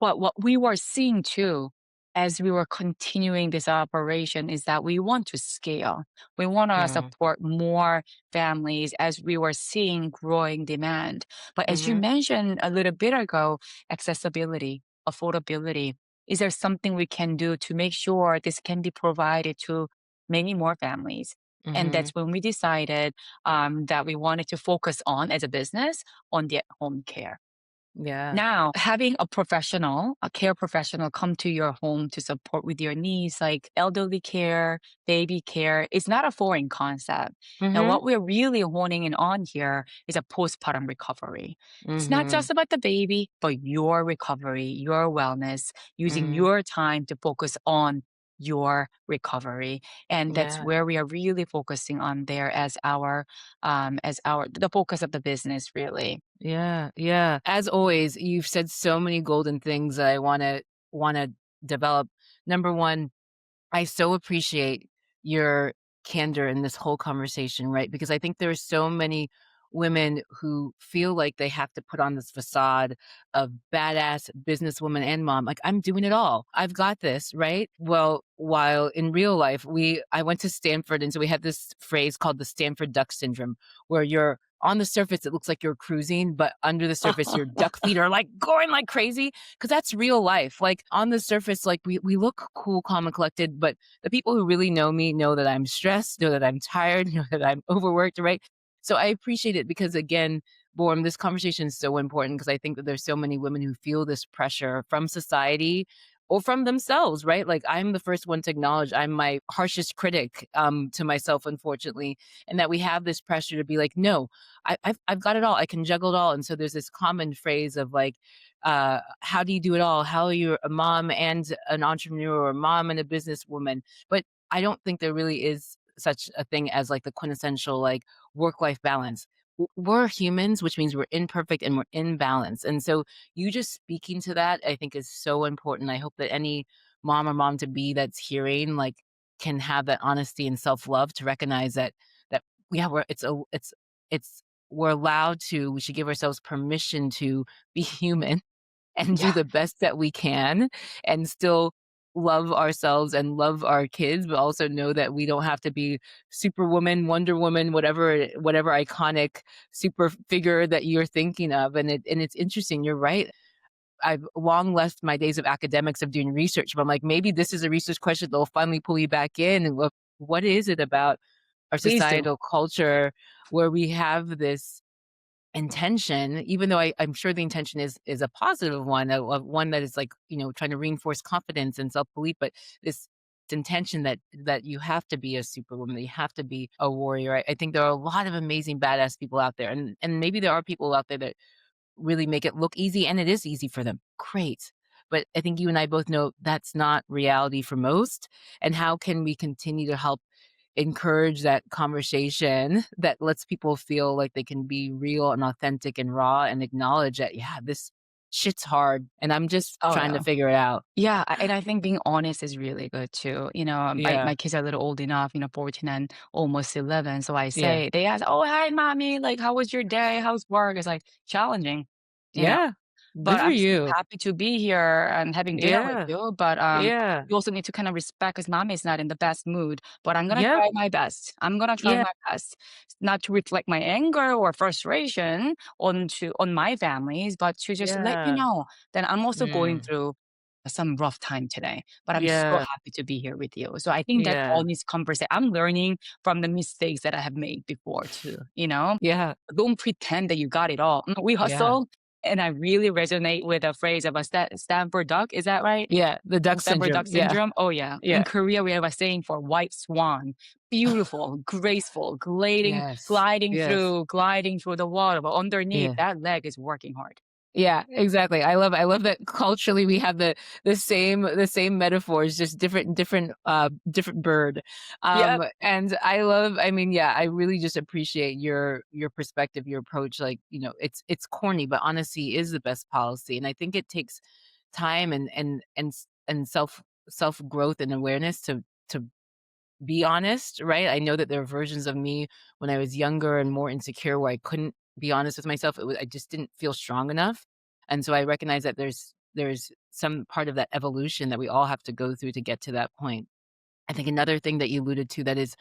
but what we were seeing too, as we were continuing this operation, is that we want to scale. We want to Mm. support more families as we were seeing growing demand. But as you Mhm. mentioned a little bit ago, accessibility, affordability. Is there something we can do to make sure this can be provided to many more families? And that's Mhm. when we decided that we wanted to focus on, as a business, on the at-home care. Yeah. Now, having a professional, a care professional come to your home to support with your needs, like elderly care, baby care, is not a foreign concept. Now, Mhm. what we're really honing in on here is a postpartum recovery. It's not Mhm. just about the baby, but your recovery, your wellness, using Mhm. your time to focus on your recovery. And that's Yeah. where we are really focusing on there as our the focus of the business, really. Yeah, yeah. As always, you've said so many golden things that I wanna develop. Number 1, I so appreciate your candor in this whole conversation, right? Because I think there are so many women who feel like they have to put on this facade of badass businesswoman and mom. Like, I'm doing it all. I've got this, right? Well, while in real life, I went to Stanford, and so we had this phrase called the Stanford duck syndrome, where you're on the surface, it looks like you're cruising, but under the surface, your duck feet are like going like crazy. Cause that's real life. Like on the surface, like we look cool, calm, and collected, but the people who really know me know that I'm stressed, know that I'm tired, know that I'm overworked, right? So I appreciate it because again, Borm, this conversation is so important because I think that there's so many women who feel this pressure from society or from themselves, right? Like I'm the first one to acknowledge I'm my harshest critic to myself, unfortunately, and that we have this pressure to be like, no, I've got it all. I can juggle it all. And so there's this common phrase of like, how do you do it all? How are you a mom and an entrepreneur or a mom and a businesswoman? But I don't think there really is such a thing as like the quintessential like work-life balance. We're humans, which means we're imperfect and we're in balance. And so you just speaking to that, I think is so important. I hope that any mom or mom to be that's hearing like can have that honesty and self-love to recognize that yeah, it's we're allowed to, we should give ourselves permission to be human and do Yeah. the best that we can and still love ourselves and love our kids, but also know that we don't have to be Superwoman, Wonder Woman, whatever iconic super figure that you're thinking of. And it's interesting. You're right. I've long left my days of academics of doing research, but I'm like, maybe this is a research question that'll finally pull you back in. And what is it about our Please do. societal culture where we have this intention, even though I'm sure the intention is a positive one, of one that is like, trying to reinforce confidence and self-belief, but this intention that you have to be a superwoman, that you have to be a warrior. I think there are a lot of amazing badass people out there. And maybe there are people out there that really make it look easy, and it is easy for them. Great. But I think you and I both know that's not reality for most. And how can we continue to help encourage that conversation that lets people feel like they can be real and authentic and raw and acknowledge that, yeah, this shit's hard and I'm just Oh, trying to no. figure it out. Yeah, and I think being honest is really good too. My Yeah. kids are a little old enough, 14 and almost 11. So Yeah. they ask, "Oh, hi, mommy. Like, how was your day? How's work?" It's like challenging, you know. Yeah. Good But for I'm so you. happy to be here and having dinner with Yeah. you. But Yeah. you also need to kind of respect because mommy is not in the best mood. But I'm gonna Yep. try my best. I'm gonna try Yeah. my best, not to reflect my anger or frustration on my families, but to just let you Yeah. know that I'm also going Mm. through some rough time today, but I'm so Yeah. happy to be here with you. So I think that Yeah. all these conversations, I'm learning from the mistakes that I have made before too, you know? Yeah. Don't pretend that you got it all. We Yeah. hustle. And I really resonate with a phrase of a Stanford duck. Is that right? Yeah. The duck Stanford syndrome. duck Yeah. syndrome. Oh, yeah. In Yeah. Korea, we have a saying for white swan. Beautiful, graceful, Yes. Yes. gliding through the water. But underneath, Yeah. that leg is working hard. Yeah, exactly. I love that culturally we have the same metaphors, just different bird. Yep. And I mean, yeah, I really just appreciate your perspective, your approach. Like, it's corny, but honesty is the best policy. And I think it takes time and self growth and awareness to be honest, right? I know that there are versions of me when I was younger and more insecure where I couldn't be honest with myself. I just didn't feel strong enough. And so I recognize that there's some part of that evolution that we all have to go through to get to that point. I think another thing that you alluded to that is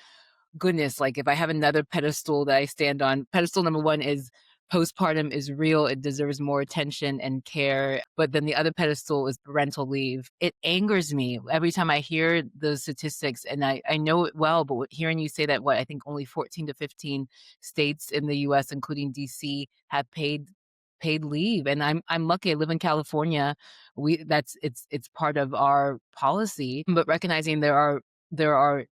goodness, like, if I have another pedestal that I stand on, pedestal number 1 is postpartum is real, it deserves more attention and care, but then the other pedestal is parental leave. It angers me every time I hear those statistics, and I know it well, but hearing you say that, I think only 14 to 15 states in the US, including DC, have paid leave, and I'm lucky I live in California. It's part of our policy, but recognizing there are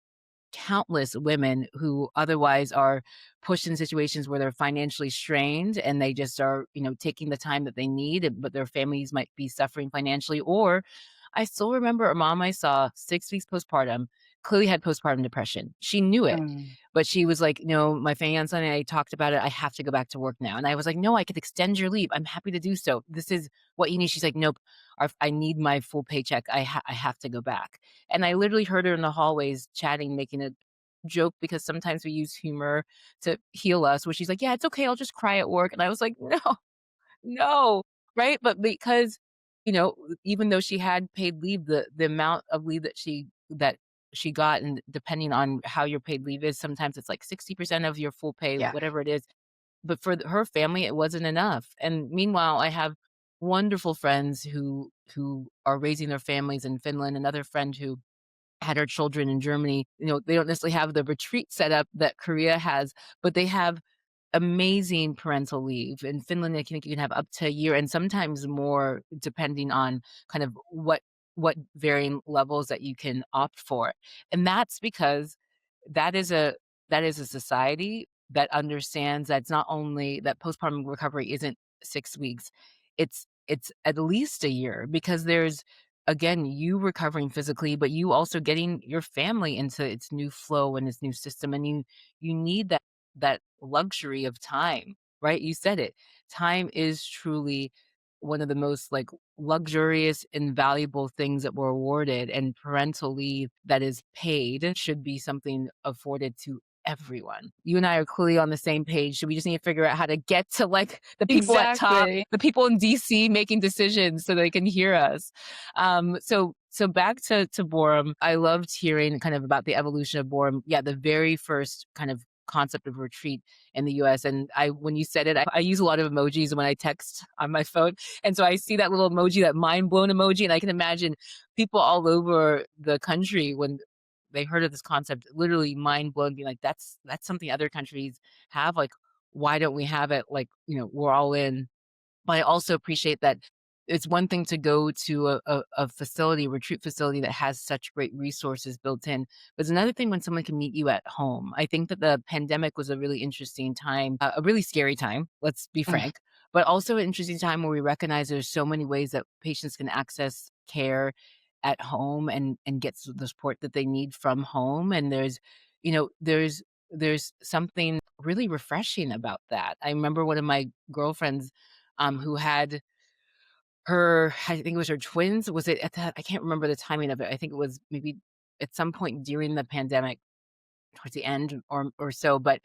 countless women who otherwise are pushed in situations where they're financially strained and they just are, taking the time that they need, but their families might be suffering financially. Or I still remember a mom I saw 6 weeks postpartum, clearly had postpartum depression. She knew it, Mm. but she was like, no, my fiance and I talked about it. I have to go back to work now. And I was like, no, I could extend your leave. I'm happy to do so. This is what you need. She's like, nope, I need my full paycheck. I have to go back. And I literally heard her in the hallways chatting, making a joke because sometimes we use humor to heal us, where she's like, yeah, it's okay. I'll just cry at work. And I was like, no, no, right? But because, you know, even though she had paid leave, the amount of leave that she got, and depending on how your paid leave is, sometimes it's like 60% of your full pay, Yeah. whatever it is. But for her family, it wasn't enough. And meanwhile, I have wonderful friends who are raising their families in Finland. Another friend who had her children in Germany. They don't necessarily have the retreat set up that Korea has, but they have amazing parental leave. In Finland, I think you can have up to a year and sometimes more depending on kind of what varying levels that you can opt for. And that's because that is a that is a society that understands that it's not only that postpartum recovery isn't 6 weeks, it's at least a year, because there's, again, you recovering physically, but you also getting your family into its new flow and its new system, and you need that luxury of time, right? You said it. Time is truly one of the most, like, luxurious and valuable things that we're awarded, and parental leave that is paid should be something afforded to everyone. You and I are clearly on the same page, so we just need to figure out how to get to, like, the people at top, Exactly. the people in DC making decisions so they can hear us. So back to Boram. I loved hearing kind of about the evolution of Boram. Yeah, the very first kind of concept of retreat in the US. And when you said it, I use a lot of emojis when I text on my phone. And so I see that little emoji, that mind blown emoji, and I can imagine people all over the country when they heard of this concept, literally mind blown, being like, that's something other countries have. Like, why don't we have it? Like, we're all in. But I also appreciate that it's one thing to go to a facility, a retreat facility that has such great resources built in, but it's another thing when someone can meet you at home. I think that the pandemic was a really interesting time, a really scary time, let's be Mm. frank, but also an interesting time where we recognize there's so many ways that patients can access care at home and get the support that they need from home. And there's something really refreshing about that. I remember one of my girlfriends who had I think it was her twins. Was it at that? I can't remember the timing of it. I think it was maybe at some point during the pandemic, towards the end or so. But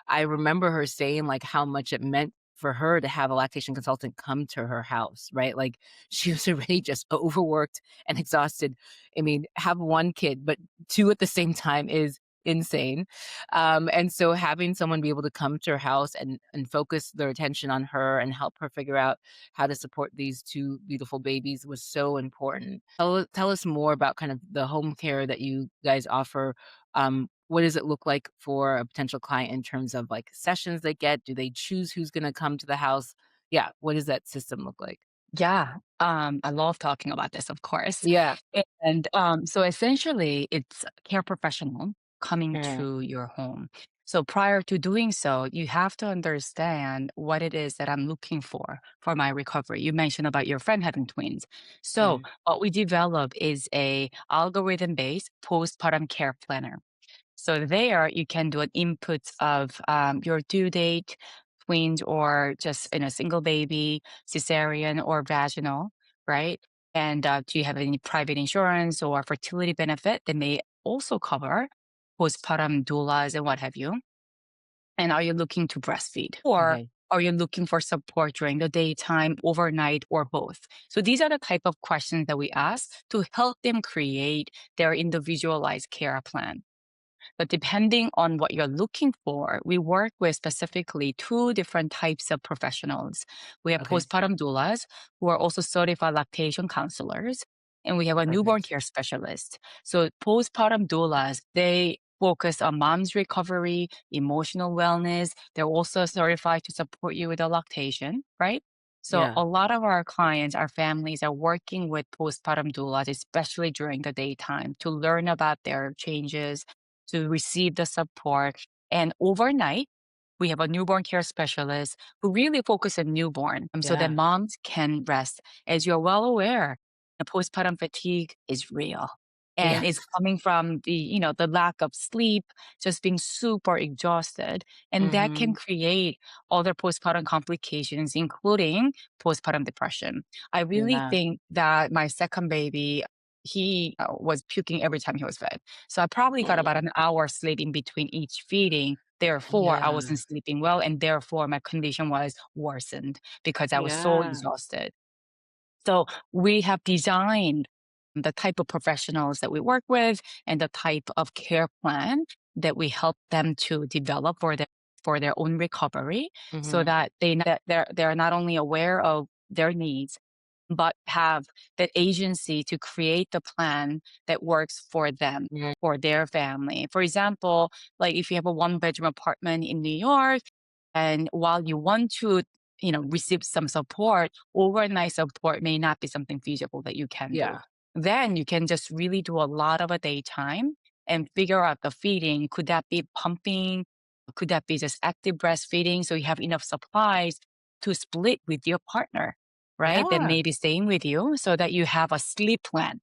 I remember her saying, like, how much it meant for her to have a lactation consultant come to her house, right? Like, she was already just overworked and exhausted. I mean, have one kid, but two at the same time is insane. And so having someone be able to come to her house and focus their attention on her and help her figure out how to support these 2 beautiful babies was so important. Tell us more about kind of the home care that you guys offer. What does it look like for a potential client in terms of, like, sessions they get? Do they choose who's gonna come to the house? Yeah, what does that system look like? Yeah, I love talking about this, of course. Yeah. And so essentially, it's a care professional coming Mm, to your home. So prior to doing so, you have to understand what it is that I'm looking for my recovery. You mentioned about your friend having twins. So mm, what we develop is a algorithm-based postpartum care planner. So there you can do an input of your due date, twins or just in a single baby, cesarean or vaginal, right? And do you have any private insurance or fertility benefit that may also cover postpartum doulas and what have you? And are you looking to breastfeed? Or okay, are you looking for support during the daytime, overnight, or both? So these are the type of questions that we ask to help them create their individualized care plan. But depending on what you're looking for, we work with specifically two different types of professionals. We have okay, postpartum doulas who are also certified lactation counselors, and we have a newborn perfect. care specialist. So postpartum doulas, they focus on mom's recovery, emotional wellness. They're also certified to support you with the lactation, right? So Yeah, a lot of our clients, our families are working with postpartum doulas, especially during the daytime, to learn about their changes, to receive the support. And overnight, we have a newborn care specialist who really focus on newborn so that yeah, moms can rest. As you're well aware, the postpartum fatigue is real. And it's yes. coming from the lack of sleep, just being super exhausted. And that can Mhm, create other postpartum complications, including postpartum depression. I really yeah. think that my second baby, he was puking every time he was fed. So I probably got about Mm, an hour sleep in between each feeding. Therefore, I yeah, wasn't sleeping well, and therefore my condition was worsened because I was so yeah, exhausted. So we have designed the type of professionals that we work with and the type of care plan that we help them to develop for their own recovery, so mhm, that they're not only aware of their needs, but have that agency to create the plan that works for them, mm, for their family. For example, like if you have a one bedroom apartment in New York, and while you want to, receive some support, overnight support may not be something feasible that you can do. yeah, Then you can just really do a lot of a daytime and figure out the feeding. Could that be pumping? Could that be just active breastfeeding? So you have enough supplies to split with your partner, right? That yeah, may be staying with you so that you have a sleep plan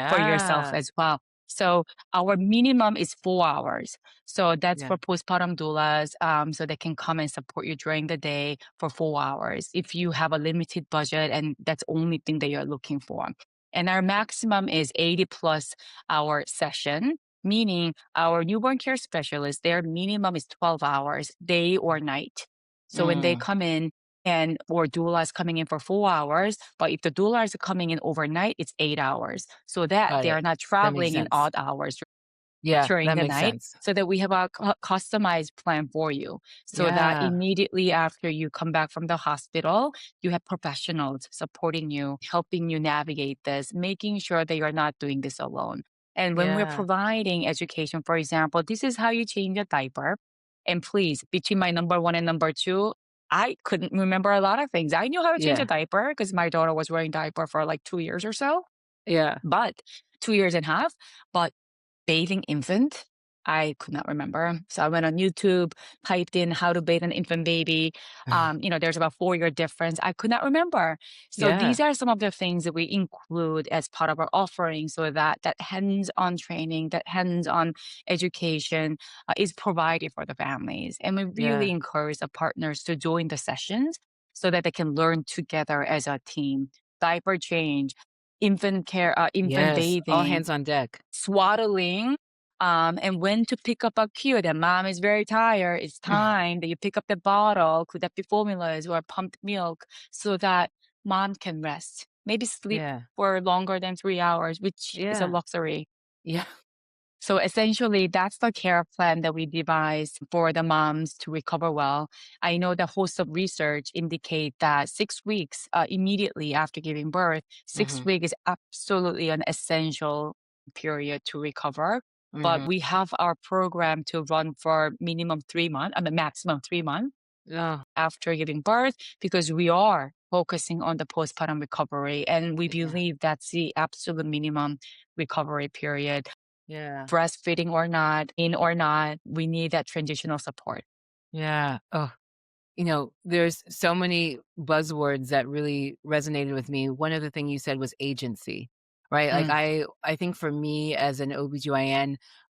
for yourself yeah, as well. So our minimum is 4 hours. So that's yeah, for postpartum doulas. So they can come and support you during the day for 4 hours if you have a limited budget and that's the only thing that you're looking for. And our maximum is 80 plus hour session, meaning our newborn care specialist, their minimum is 12 hours, day or night. So when they mm, come in, and or doula is coming in for 4 hours, but if the doula is coming in overnight, it's 8 hours, so that got they it. are not That makes traveling in sense. odd hours Yeah, during that the makes night, sense. so that we have a customized plan for you, so that Yeah, immediately after you come back from the hospital, you have professionals supporting you, helping you navigate this, making sure that you're not doing this alone. And when we're yeah, providing education, for example, this is how you change a diaper. And please, between my number one and number two, I couldn't remember a lot of things. I knew how to change a yeah, diaper because my daughter was wearing diaper for like 2 years or so, yeah, but 2 years and a half. But bathing infant, I could not remember. So I went on YouTube, typed in how to bathe an infant baby. There's about 4 year difference. I could not remember. So yeah, these are some of the things that we include as part of our offering, so that that hands-on training, that hands-on education is provided for the families. And we really yeah, encourage the partners to join the sessions so that they can learn together as a team. Diaper change, infant care, infant yes, all bathing, hands on deck. swaddling, and when to pick up a cue that mom is very tired. It's time that you pick up the bottle. Could that be formulas or pumped milk, so that mom can rest? Maybe sleep Yeah, for longer than 3 hours, which is a yeah, luxury. yeah. So essentially, that's the care plan that we devised for the moms to recover well. I know the host of research indicate that 6 weeks immediately after giving birth, six Mhm. weeks is absolutely an essential period to recover. But Mhm. we have our program to run for minimum 3 months, I mean maximum 3 months Oh, after giving birth, because we are focusing on the postpartum recovery, and we yeah. believe that's the absolute minimum recovery period. Yeah. Breastfeeding or not, in or not, we need that transitional support. Yeah. Oh, there's so many buzzwords that really resonated with me. One of the thing you said was agency, right? Like Mm. I think for me as an OBGYN,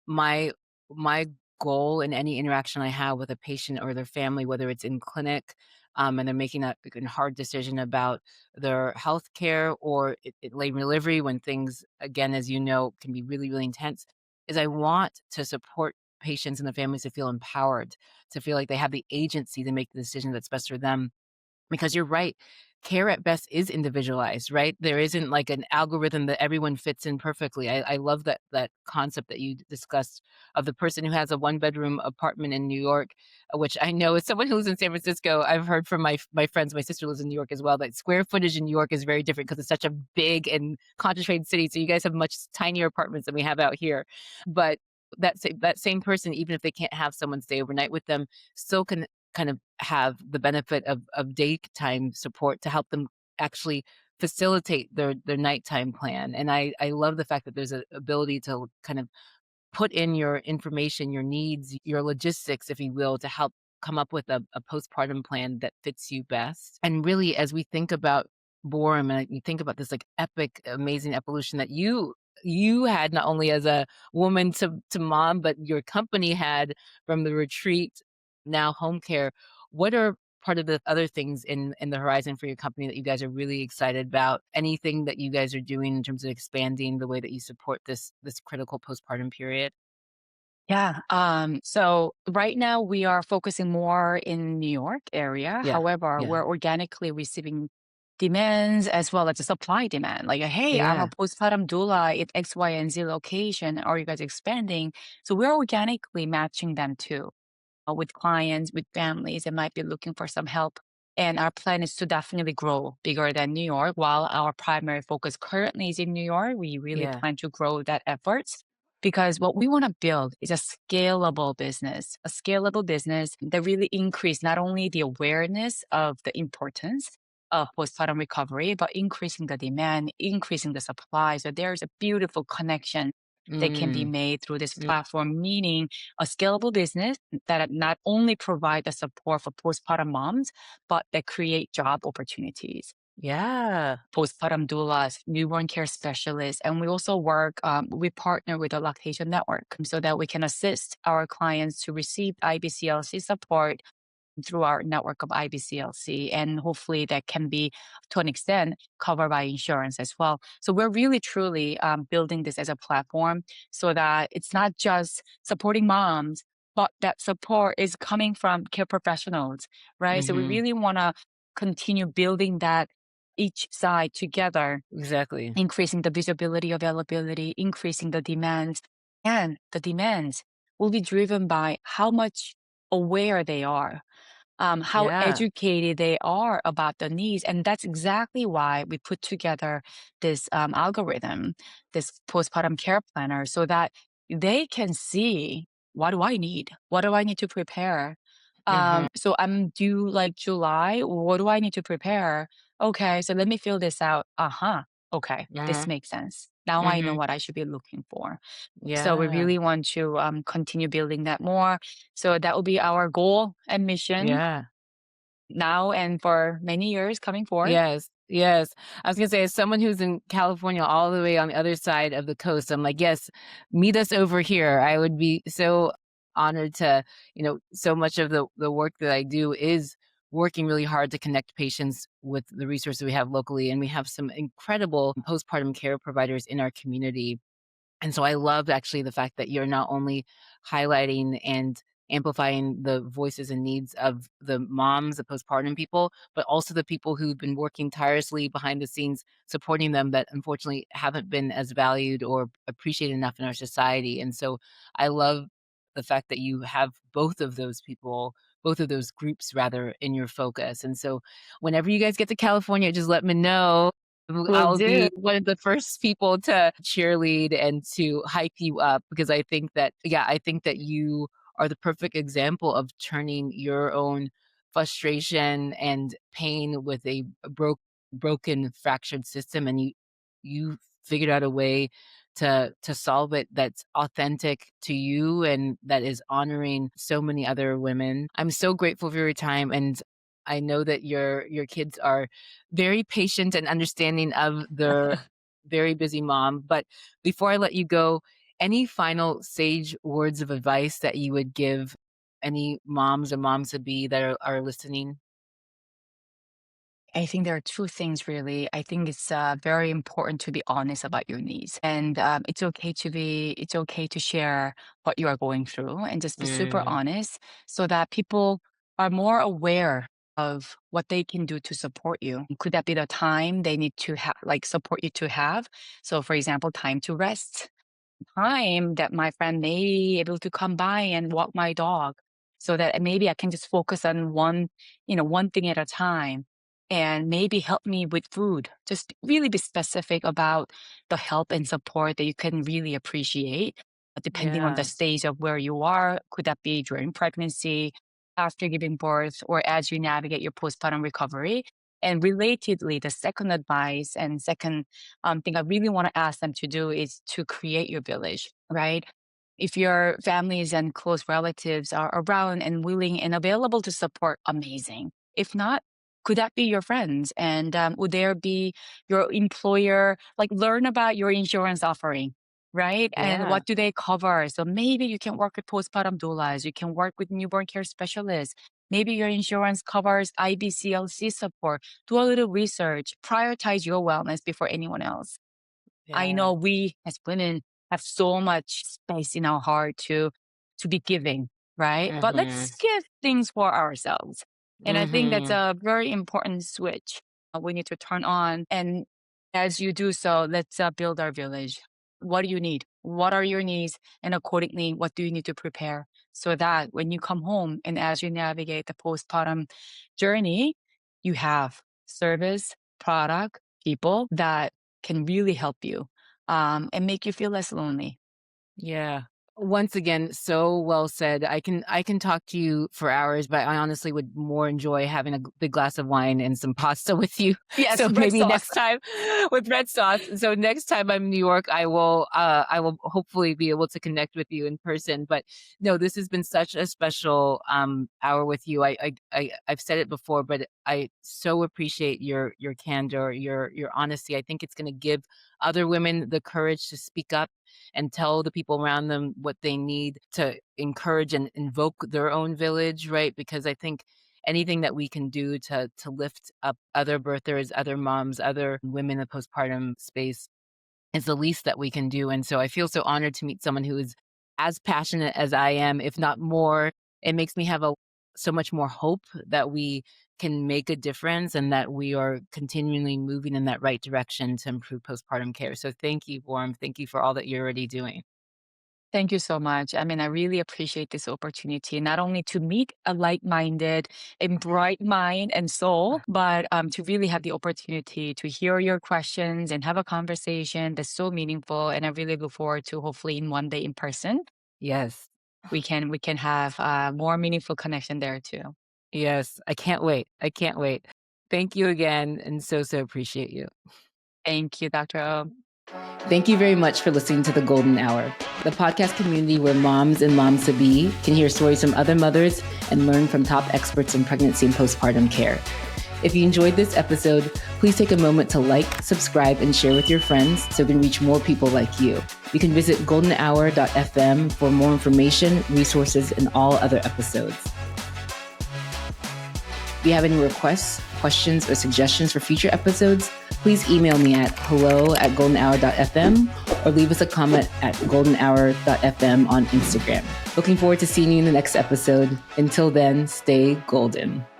my my goal in any interaction I have with a patient or their family, whether it's in clinic, and they're making a like, a hard decision about their health care or labor and delivery when things, again, as you know, can be really, really intense, is I want to support patients and the families to feel empowered, to feel like they have the agency to make the decision that's best for them. Because you're right, care at best is individualized, right? There isn't like an algorithm that everyone fits in perfectly. I love that concept that you discussed of the person who has a one-bedroom apartment in New York, which I know as someone who lives in San Francisco, I've heard from my friends, my sister lives in New York as well, that square footage in New York is very different because it's such a big and concentrated city. So you guys have much tinier apartments than we have out here. But that same person, even if they can't have someone stay overnight with them, still can kind of have the benefit of daytime support to help them actually facilitate their nighttime plan. And I love the fact that there's a ability to kind of put in your information, your needs, your logistics, if you will, to help come up with a postpartum plan that fits you best. And really, as we think about Borum and you think about this like epic, amazing evolution that you had not only as a woman to mom, but your company had from the retreat, now home care. What are part of the other things in the horizon for your company that you guys are really excited about? Anything that you guys are doing in terms of expanding the way that you support this critical postpartum period? Yeah. So right now we are focusing more in New York area. Yeah. However, Yeah. we're organically receiving demands as well as a supply demand. Like, hey, I'm a Yeah. postpartum doula at X, Y, and Z location. Are you guys expanding? So we're organically matching them too. With clients, with families that might be looking for some help. And our plan is to definitely grow bigger than New York. While our primary focus currently is in New York, we really Yeah. plan to grow that efforts because what we want to build is a scalable business that really increase not only the awareness of the importance of postpartum recovery, but increasing the demand, increasing the supply. So there's a beautiful connection that can be Mm. made through this Mm. platform, meaning a scalable business that not only provide the support for postpartum moms, but that create job opportunities. Yeah. Postpartum doulas, newborn care specialists, and we also we partner with a lactation network so that we can assist our clients to receive IBCLC support through our network of IBCLC. And hopefully that can be, to an extent, covered by insurance as well. So we're really truly building this as a platform so that it's not just supporting moms, but that support is coming from care professionals, right? So we Mhm. really want to continue building that each side together, Exactly. increasing the visibility, availability, increasing the demands. And the demands will be driven by how much aware they are, how Yeah. educated they are about the needs. And that's exactly why we put together this algorithm, this postpartum care planner, so that they can see, what do I need? What do I need to prepare? Mhm. So I'm due like July. What do I need to prepare? Okay, so let me fill this out. Uh huh. Okay, this Uh-huh. makes sense. Now I know Mhm. what I should be looking for. So we Yeah. really want to continue building that more. So that will be our goal and mission Yeah. now and for many years coming forward. Yes, yes. I was gonna say, as someone who's in California all the way on the other side of the coast, I'm like, "Yes, meet us over here." I would be so honored to, so much of the work that I do is working really hard to connect patients with the resources we have locally, and we have some incredible postpartum care providers in our community. And so I love actually the fact that you're not only highlighting and amplifying the voices and needs of the moms, the postpartum people, but also the people who've been working tirelessly behind the scenes, supporting them that unfortunately haven't been as valued or appreciated enough in our society. And so I love the fact that you have both of those people, both of those groups rather, in your focus. And so whenever you guys get to California, just let me know. Will I'll do. be one of the first people to cheerlead and to hype you up, because I think that, yeah, I think that you are the perfect example of turning your own frustration and pain with a broken, fractured system, and you figured out a way to solve it that's authentic to you and that is honoring so many other women. I'm so grateful for your time, and I know that your kids are very patient and understanding of their very busy mom. But before I let you go, any final sage words of advice that you would give any moms or moms to be that are listening? I think there are two things really. I think it's very important to be honest about your needs, and it's okay to share what you are going through, and just be super Mm, honest, so that people are more aware of what they can do to support you. Could that be the time they need to have, like, support you to have? So, for example, time to rest, time that my friend may be able to come by and walk my dog, so that maybe I can just focus on one thing at a time, and maybe help me with food. Just really be specific about the help and support that you can really appreciate, depending on the yeah, stage of where you are. Could that be during pregnancy, after giving birth, or as you navigate your postpartum recovery? And relatedly, the second advice and second thing I really want to ask them to do is to create your village, right? If your families and close relatives are around and willing and available to support, amazing. If not, could that be your friends? And would there be your employer? Like, learn about your insurance offering, right? And yeah, what do they cover? So maybe you can work with postpartum doulas, you can work with newborn care specialists. Maybe your insurance covers IBCLC support. Do a little research, prioritize your wellness before anyone else. I yeah. know we as women have so much space in our heart to be giving, right? But Mhm, let's give things for ourselves. And I think that's mhm. a very important switch we need to turn on. And as you do so, let's build our village. What do you need? What are your needs? And accordingly, what do you need to prepare so that when you come home and as you navigate the postpartum journey, you have service, product, people that can really help you, and make you feel less lonely. Yeah. Once again, so well said. I can talk to you for hours, but I honestly would more enjoy having a big glass of wine and some pasta with you. Yes, So red maybe sauce. next time with red sauce. So next time I'm in New York, I will hopefully be able to connect with you in person. But no, this has been such a special hour with you. I've said it before, but I so appreciate your candor, your honesty. I think it's going to give other women the courage to speak up and tell the people around them what they need to encourage and invoke their own village, right? Because I think anything that we can do to lift up other birthers, other moms, other women in the postpartum space is the least that we can do. And so I feel so honored to meet someone who is as passionate as I am, if not more. It makes me have so much more hope that we can make a difference and that we are continually moving in that right direction to improve postpartum care. So thank you, Warm. Thank you for all that you're already doing. Thank you so much. I mean, I really appreciate this opportunity, not only to meet a like-minded and bright mind and soul, but to really have the opportunity to hear your questions and have a conversation that's so meaningful. And I really look forward to, hopefully, in one day in person, Yes. we can have a more meaningful connection there too. Yes. I can't wait. I can't wait. Thank you again and so appreciate you. Thank you, Dr. O. Thank you very much for listening to The Golden Hour, the podcast community where moms and moms to be can hear stories from other mothers and learn from top experts in pregnancy and postpartum care. If you enjoyed this episode, please take a moment to like, subscribe, and share with your friends so we can reach more people like you. You can visit goldenhour.fm for more information, resources, and all other episodes. If you have any requests, questions, or suggestions for future episodes, please email me at hello@goldenhour.fm or leave us a comment at goldenhour.fm on Instagram. Looking forward to seeing you in the next episode. Until then, stay golden.